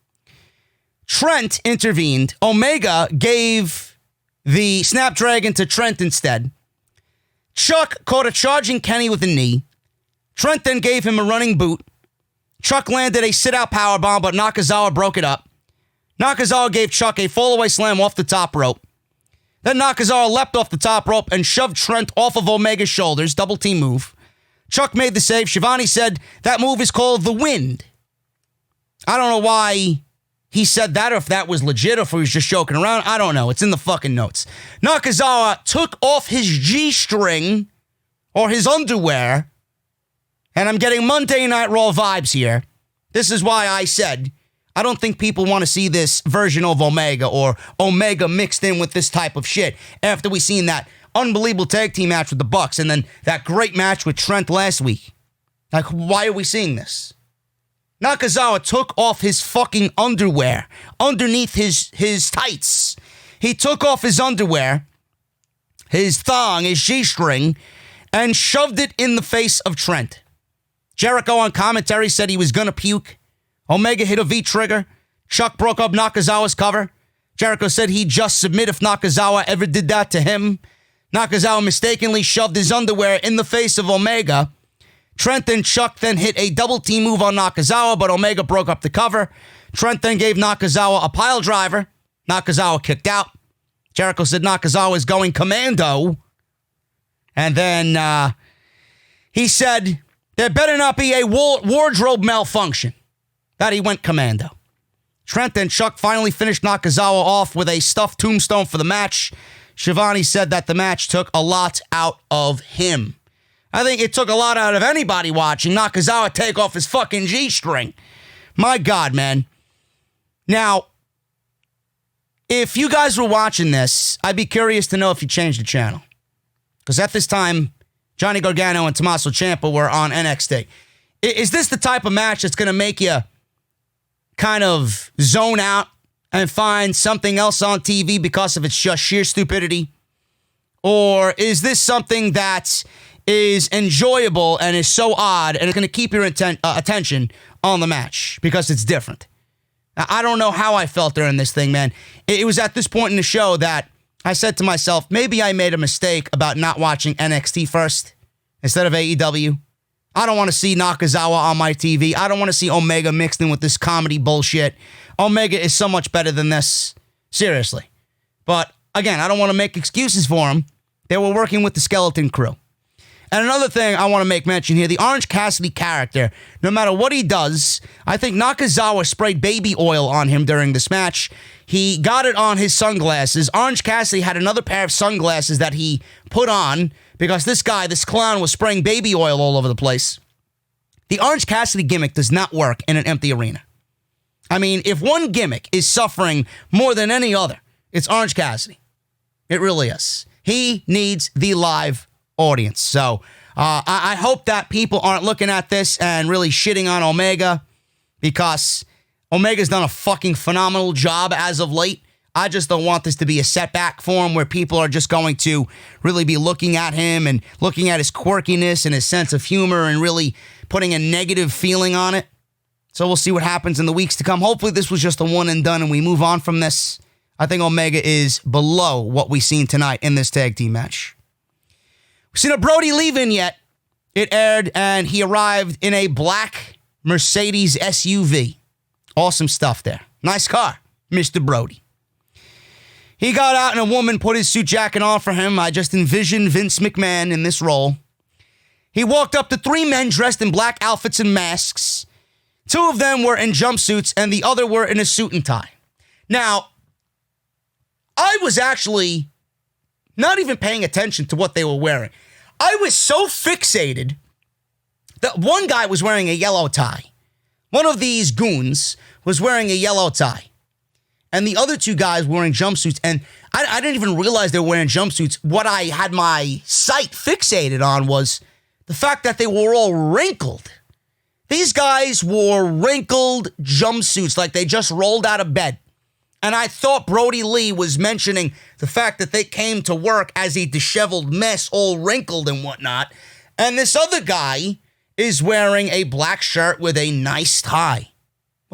[SPEAKER 1] Trent intervened. Omega gave the Snapdragon to Trent instead. Chuck caught a charging Kenny with a knee. Trent then gave him a running boot. Chuck landed a sit-out powerbomb, but Nakazawa broke it up. Nakazawa gave Chuck a fall-away slam off the top rope. Then Nakazawa leapt off the top rope and shoved Trent off of Omega's shoulders, double team move. Chuck made the save. Shivani said that move is called the Wind. I don't know why he said that, or if that was legit, or if he was just joking around. I don't know. It's in the fucking notes. Nakazawa took off his G-string, or his underwear, and I'm getting Monday Night Raw vibes here. This is why I said I don't think people want to see this version of Omega, or Omega mixed in with this type of shit, after we seen that unbelievable tag team match with the Bucks, and then that great match with Trent last week. Like, why are we seeing this? Nakazawa took off his fucking underwear underneath his tights. He took off his underwear, his thong, his G-string, and shoved it in the face of Trent. Jericho on commentary said he was gonna puke. Omega hit a V-trigger. Chuck broke up Nakazawa's cover. Jericho said he'd just submit if Nakazawa ever did that to him. Nakazawa mistakenly shoved his underwear in the face of Omega. Trent and Chuck then hit a double team move on Nakazawa, but Omega broke up the cover. Trent then gave Nakazawa a pile driver. Nakazawa kicked out. Jericho said Nakazawa is going commando. And then he said there better not be a wardrobe malfunction. That he went commando. Trent and Chuck finally finished Nakazawa off with a stuffed tombstone for the match. Shivani said that the match took a lot out of him. I think it took a lot out of anybody watching Nakazawa take off his fucking G-string. My God, man. Now, if you guys were watching this, I'd be curious to know if you changed the channel. Because at this time, Johnny Gargano and Tommaso Ciampa were on NXT. Is this the type of match that's going to make you kind of zone out and find something else on TV because of its just sheer stupidity? Or is this something that is enjoyable and is so odd and it's going to keep your attention on the match because it's different? Now, I don't know how I felt during this thing, man. It was at this point in the show that I said to myself, maybe I made a mistake about not watching NXT first instead of AEW. I don't want to see Nakazawa on my TV. I don't want to see Omega mixed in with this comedy bullshit. Omega is so much better than this. Seriously. But, again, I don't want to make excuses for him. They were working with the Skeleton Crew. And another thing I want to make mention here, the Orange Cassidy character, no matter what he does, I think Nakazawa sprayed baby oil on him during this match. He got it on his sunglasses. Orange Cassidy had another pair of sunglasses that he put on because this clown, was spraying baby oil all over the place. The Orange Cassidy gimmick does not work in an empty arena. I mean, if one gimmick is suffering more than any other, it's Orange Cassidy. It really is. He needs the live audience. So I hope that people aren't looking at this and really shitting on Omega, because Omega's done a fucking phenomenal job as of late. I just don't want this to be a setback for him where people are just going to really be looking at him and looking at his quirkiness and his sense of humor and really putting a negative feeling on it. So we'll see what happens in the weeks to come. Hopefully this was just a one and done and we move on from this. I think Omega is below what we've seen tonight in this tag team match. We've seen a Brodie leave-in yet. It aired and he arrived in a black Mercedes SUV. Awesome stuff there. Nice car, Mr. Brodie. He got out and a woman put his suit jacket on for him. I just envisioned Vince McMahon in this role. He walked up to three men dressed in black outfits and masks. Two of them were in jumpsuits and the other were in a suit and tie. Now, I was actually not even paying attention to what they were wearing. I was so fixated that one guy was wearing a yellow tie. One of these goons was wearing a yellow tie. And the other two guys were wearing jumpsuits. And I didn't even realize they were wearing jumpsuits. What I had my sight fixated on was the fact that they were all wrinkled. These guys wore wrinkled jumpsuits like they just rolled out of bed. And I thought Brodie Lee was mentioning the fact that they came to work as a disheveled mess, all wrinkled and whatnot. And this other guy is wearing a black shirt with a nice tie.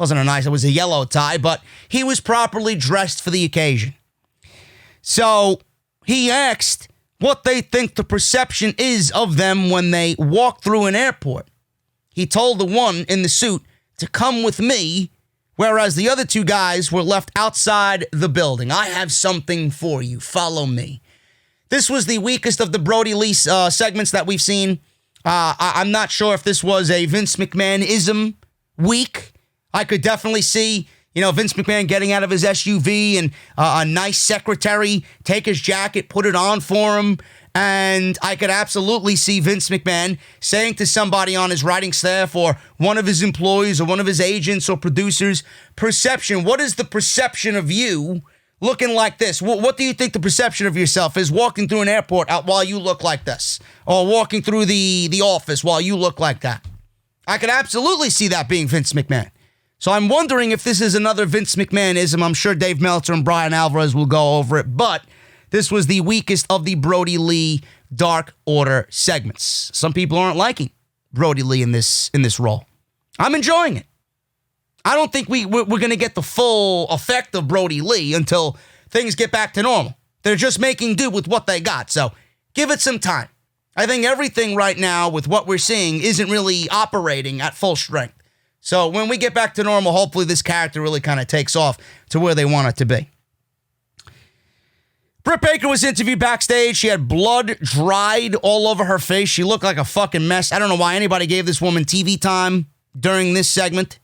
[SPEAKER 1] It was a yellow tie, but he was properly dressed for the occasion. So he asked what they think the perception is of them when they walk through an airport. He told the one in the suit to come with me, whereas the other two guys were left outside the building. I have something for you. Follow me. This was the weakest of the Brodie Lee segments that we've seen. I'm not sure if this was a Vince McMahon-ism week. I could definitely see, Vince McMahon getting out of his SUV and a nice secretary take his jacket, put it on for him. And I could absolutely see Vince McMahon saying to somebody on his writing staff or one of his employees or one of his agents or producers, perception. What is the perception of you looking like this? What do you think the perception of yourself is walking through an airport while you look like this? Or walking through the office while you look like that? I could absolutely see that being Vince McMahon. So I'm wondering if this is another Vince McMahonism. I'm sure Dave Meltzer and Brian Alvarez will go over it, but this was the weakest of the Brodie Lee Dark Order segments. Some people aren't liking Brodie Lee in this role. I'm enjoying it. I don't think we're going to get the full effect of Brodie Lee until things get back to normal. They're just making do with what they got, so give it some time. I think everything right now with what we're seeing isn't really operating at full strength. So when we get back to normal, hopefully this character really kind of takes off to where they want it to be. Britt Baker was interviewed backstage. She had blood dried all over her face. She looked like a fucking mess. I don't know why anybody gave this woman TV time during this segment.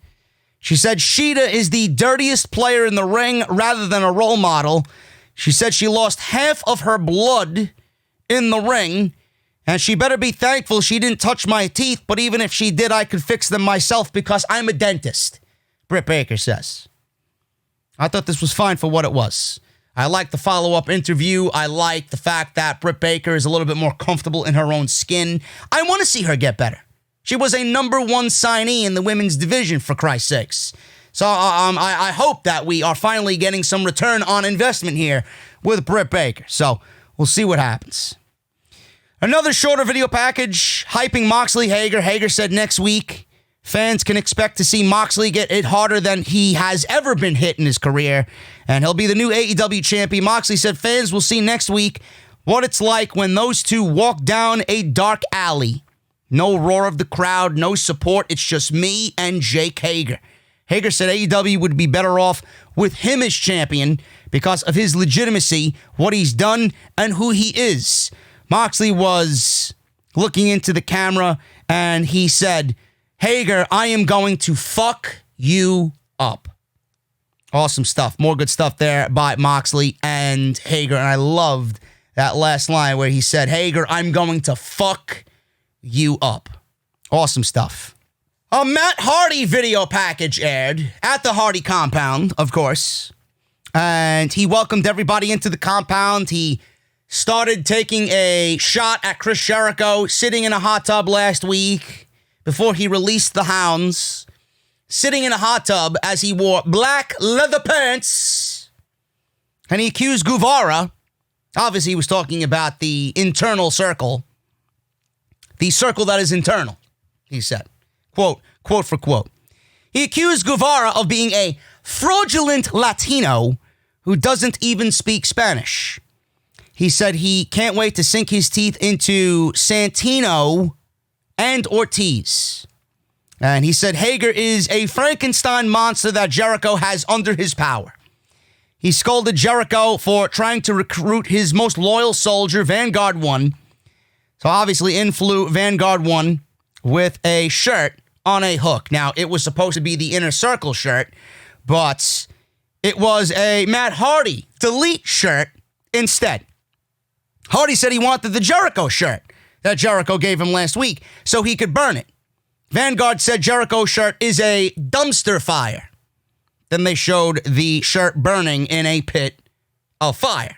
[SPEAKER 1] She said Shida is the dirtiest player in the ring rather than a role model. She said she lost half of her blood in the ring, and she better be thankful she didn't touch my teeth, but even if she did, I could fix them myself because I'm a dentist, Britt Baker says. I thought this was fine for what it was. I like the follow-up interview. I like the fact that Britt Baker is a little bit more comfortable in her own skin. I want to see her get better. She was a number one signee in the women's division, for Christ's sakes. So I hope that we are finally getting some return on investment here with Britt Baker. So we'll see what happens. Another shorter video package hyping Moxley Hager. Hager said next week fans can expect to see Moxley get hit harder than he has ever been hit in his career, and he'll be the new AEW champion. Moxley said fans will see next week what it's like when those two walk down a dark alley. No roar of the crowd, no support. It's just me and Jake Hager. Hager said AEW would be better off with him as champion because of his legitimacy, what he's done, and who he is. Moxley was looking into the camera and he said, Hager, I am going to fuck you up. Awesome stuff. More good stuff there by Moxley and Hager. And I loved that last line where he said, Hager, I'm going to fuck you up. Awesome stuff. A Matt Hardy video package aired at the Hardy compound, of course. And he welcomed everybody into the compound. He started taking a shot at Chris Jericho, sitting in a hot tub last week before he released the hounds, sitting in a hot tub as he wore black leather pants, and he accused Guevara, obviously he was talking about the internal circle, the circle that is internal, he said, quote for quote. He accused Guevara of being a fraudulent Latino who doesn't even speak Spanish. He said he can't wait to sink his teeth into Santino and Ortiz. And he said Hager is a Frankenstein monster that Jericho has under his power. He scolded Jericho for trying to recruit his most loyal soldier, Vanguard 1. So obviously in flew Vanguard 1 with a shirt on a hook. Now, it was supposed to be the Inner Circle shirt, but it was a Matt Hardy Delete shirt instead. Hardy said he wanted the Jericho shirt that Jericho gave him last week so he could burn it. Vanguard said Jericho's shirt is a dumpster fire. Then they showed the shirt burning in a pit of fire.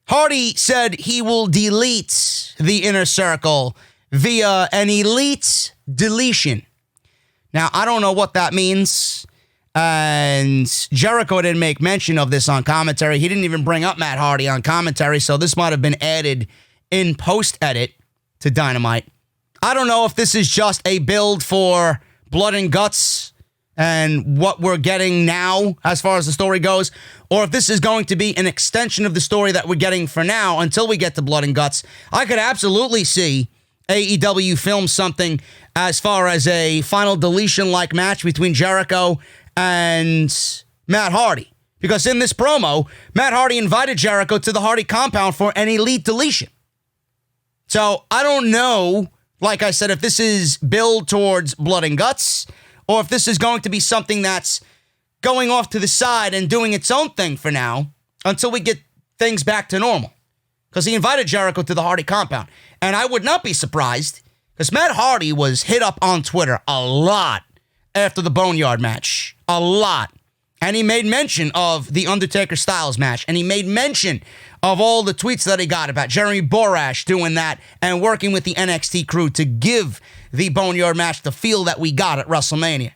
[SPEAKER 1] Hardy said he will delete the Inner Circle via an elite deletion. Now, I don't know what that means. And Jericho didn't make mention of this on commentary. He didn't even bring up Matt Hardy on commentary, so this might have been added in post-edit to Dynamite. I don't know if this is just a build for Blood and Guts and what we're getting now as far as the story goes, or if this is going to be an extension of the story that we're getting for now until we get to Blood and Guts. I could absolutely see AEW film something as far as a final deletion-like match between Jericho and Matt Hardy. Because in this promo, Matt Hardy invited Jericho to the Hardy compound for an elite deletion. So I don't know, like I said, if this is build towards Blood and Guts, or if this is going to be something that's going off to the side and doing its own thing for now until we get things back to normal. Because he invited Jericho to the Hardy compound. And I would not be surprised, because Matt Hardy was hit up on Twitter a lot after the Boneyard match. A lot. And he made mention of the Undertaker-Styles match. And he made mention of all the tweets that he got about Jeremy Borash doing that and working with the NXT crew to give the Boneyard match the feel that we got at WrestleMania.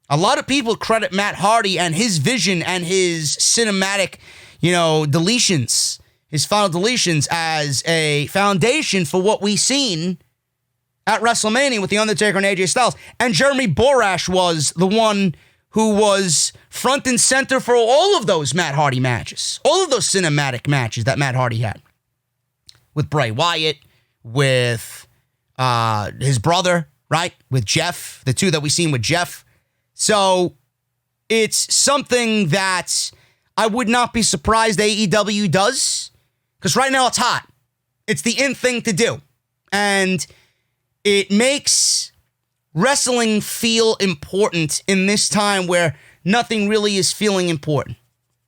[SPEAKER 1] A lot of people credit Matt Hardy and his vision and his cinematic, deletions, his final deletions as a foundation for what we seen at WrestleMania with The Undertaker and AJ Styles. And Jeremy Borash was the one who was front and center for all of those Matt Hardy matches. All of those cinematic matches that Matt Hardy had. With Bray Wyatt, with his brother, right? With Jeff, the two that we seen with Jeff. So it's something that I would not be surprised AEW does. Because right now it's hot. It's the in thing to do. And it makes wrestling feel important in this time where nothing really is feeling important.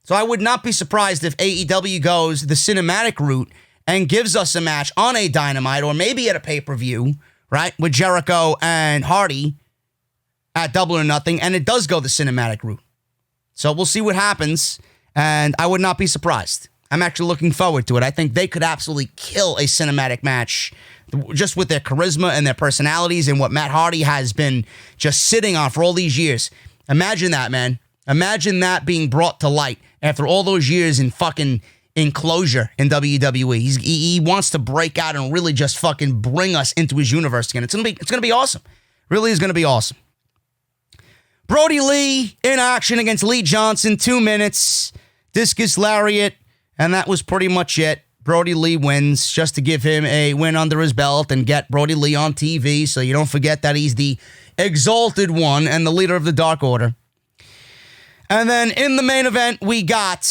[SPEAKER 1] So I would not be surprised if AEW goes the cinematic route and gives us a match on a Dynamite or maybe at a pay-per-view, right, with Jericho and Hardy at Double or Nothing, and it does go the cinematic route. So we'll see what happens, and I would not be surprised. I'm actually looking forward to it. I think they could absolutely kill a cinematic match just with their charisma and their personalities and what Matt Hardy has been just sitting on for all these years. Imagine that, man. Imagine that being brought to light after all those years in fucking enclosure in WWE. He wants to break out and really just fucking bring us into his universe again. It's gonna be awesome. Really is gonna be awesome. Brodie Lee in action against Lee Johnson, 2 minutes, discus lariat, and that was pretty much it. Brodie Lee wins just to give him a win under his belt and get Brodie Lee on TV so you don't forget that he's the exalted one and the leader of the Dark Order. And then in the main event, we got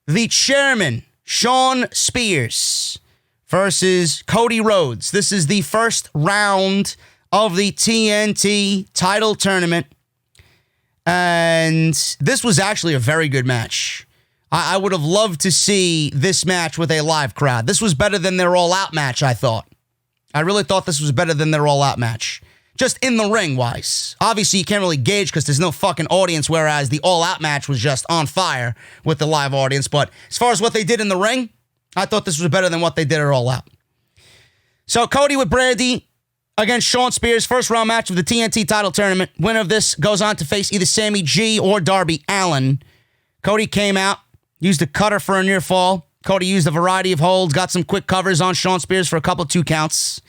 [SPEAKER 1] the chairman, Shawn Spears, versus Cody Rhodes. This is the first round of the TNT title tournament. And this was actually a very good match. I would have loved to see this match with a live crowd. This was better than their all-out match, I thought. I really thought this was better than their all-out match. Just in the ring-wise. Obviously, you can't really gauge because there's no fucking audience, whereas the all-out match was just on fire with the live audience. But as far as what they did in the ring, I thought this was better than what they did at All Out. So Cody with Brodie against Shawn Spears, first round match of the TNT title tournament. Winner of this goes on to face either Sammy G or Darby Allin. Cody came out, used a cutter for a near fall. Cody used a variety of holds, got some quick covers on Shawn Spears for a couple of 2 counts.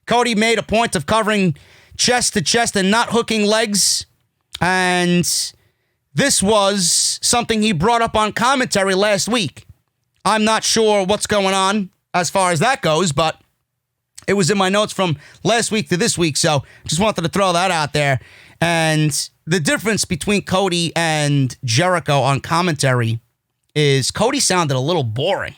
[SPEAKER 1] Cody made a point of covering chest to chest and not hooking legs. And this was something he brought up on commentary last week. I'm not sure what's going on as far as that goes, but it was in my notes from last week to this week, so just wanted to throw that out there. And the difference between Cody and Jericho on commentary is Cody sounded a little boring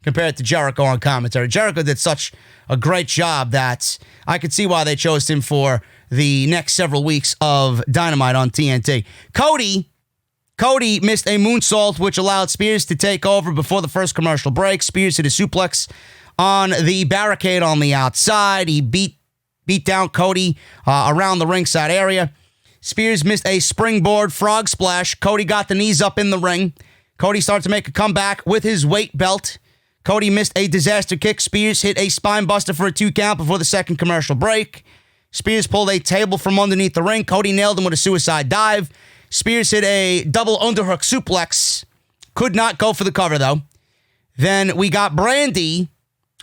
[SPEAKER 1] compared to Jericho on commentary. Jericho did such a great job that I could see why they chose him for the next several weeks of Dynamite on TNT. Cody missed a moonsault, which allowed Spears to take over before the first commercial break. Spears hit a suplex on the barricade on the outside. He beat down Cody around the ringside area. Spears missed a springboard frog splash. Cody got the knees up in the ring. Cody started to make a comeback with his weight belt. Cody missed a disaster kick. Spears hit a spine buster for a 2 count before the second commercial break. Spears pulled a table from underneath the ring. Cody nailed him with a suicide dive. Spears hit a double underhook suplex. Could not go for the cover, though. Then we got Brodie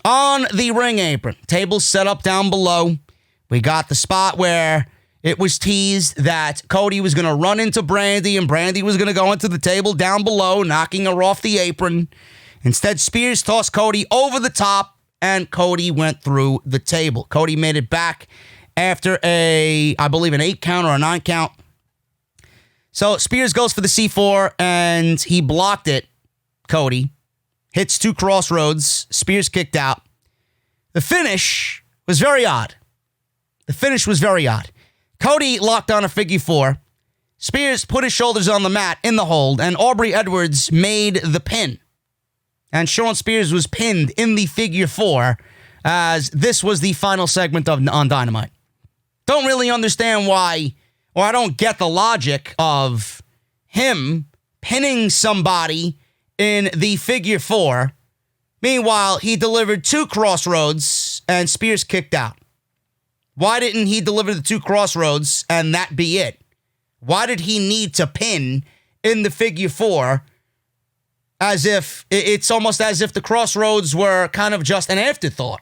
[SPEAKER 1] on the ring apron. Table set up down below. We got the spot where it was teased that Cody was going to run into Brodie and Brodie was going to go into the table down below, knocking her off the apron. Instead, Spears tossed Cody over the top, and Cody went through the table. Cody made it back after I believe an 8 count or a 9 count. So Spears goes for the C4, and he blocked it. Cody hits 2 crossroads. Spears kicked out. The finish was very odd. Cody locked on a figure 4. Spears put his shoulders on the mat in the hold, and Aubrey Edwards made the pin. And Shawn Spears was pinned in the figure 4 as this was the final segment on Dynamite. Don't really understand why, or I don't get the logic of him pinning somebody in the figure 4. Meanwhile, he delivered 2 crossroads and Spears kicked out. Why didn't he deliver the 2 crossroads and that be it? Why did he need to pin in the figure 4 as if it's almost as if the crossroads were kind of just an afterthought?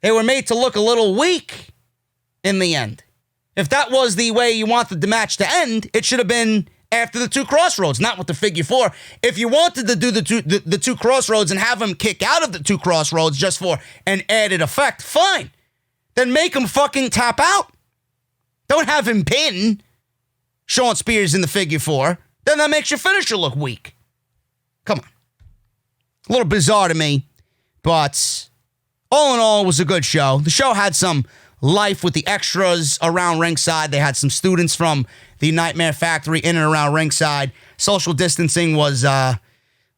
[SPEAKER 1] They were made to look a little weak in the end. If that was the way you wanted the match to end, it should have been after the 2 crossroads, not with the figure 4. If you wanted to do the two crossroads and have him kick out of the 2 crossroads just for an added effect, fine. Then make him fucking tap out. Don't have him pin Shawn Spears in the figure 4. Then that makes your finisher look weak. Come on. A little bizarre to me, but all in all, it was a good show. The show had some life with the extras around ringside. They had some students from the Nightmare Factory in and around ringside. Social distancing was not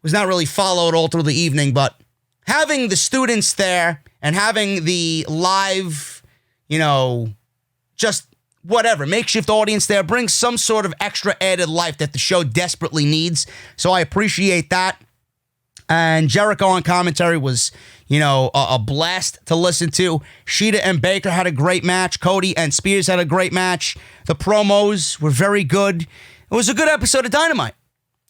[SPEAKER 1] really followed all through the evening, but having the students there and having the live, just whatever, makeshift audience there brings some sort of extra added life that the show desperately needs. So I appreciate that. And Jericho on commentary was, a blast to listen to. Shida and Baker had a great match. Cody and Spears had a great match. The promos were very good. It was a good episode of Dynamite.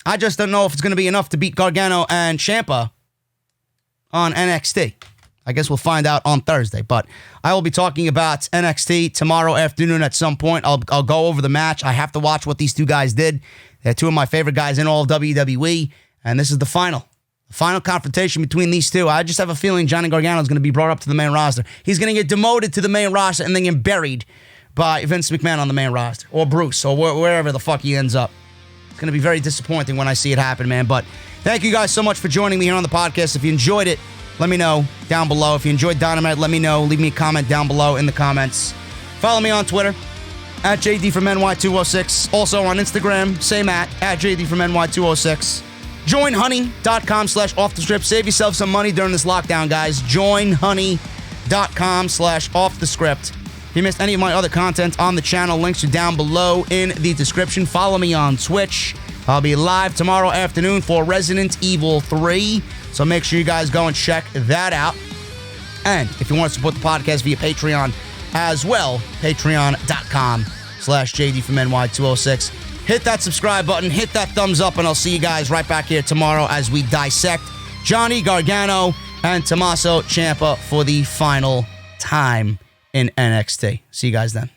[SPEAKER 1] I just don't know if it's going to be enough to beat Gargano and Champa on NXT. I guess we'll find out on Thursday. But I will be talking about NXT tomorrow afternoon at some point. I'll go over the match. I have to watch what these 2 guys did. They're 2 of my favorite guys in all of WWE. And this is the final confrontation between these 2. I just have a feeling Johnny Gargano is going to be brought up to the main roster. He's going to get demoted to the main roster and then get buried by Vince McMahon on the main roster. Or Bruce, or wherever the fuck he ends up. It's going to be very disappointing when I see it happen, man. But thank you guys so much for joining me here on the podcast. If you enjoyed it, let me know down below. If you enjoyed Dynamite, let me know. Leave me a comment down below in the comments. Follow me on Twitter, at JDfromNY206. Also on Instagram, same at JDfromNY206. Join honey.com/offthescript. Save yourself some money during this lockdown, guys. Join honey.com/offthescript. If you missed any of my other content on the channel, links are down below in the description. Follow me on Twitch, I'll be live tomorrow afternoon for Resident Evil 3, so make sure you guys go and check that out. And if you want to support the podcast via Patreon as well, patreon.com/JDfromNY206. Hit that subscribe button, hit that thumbs up, and I'll see you guys right back here tomorrow as we dissect Johnny Gargano and Tommaso Ciampa for the final time in NXT. See you guys then.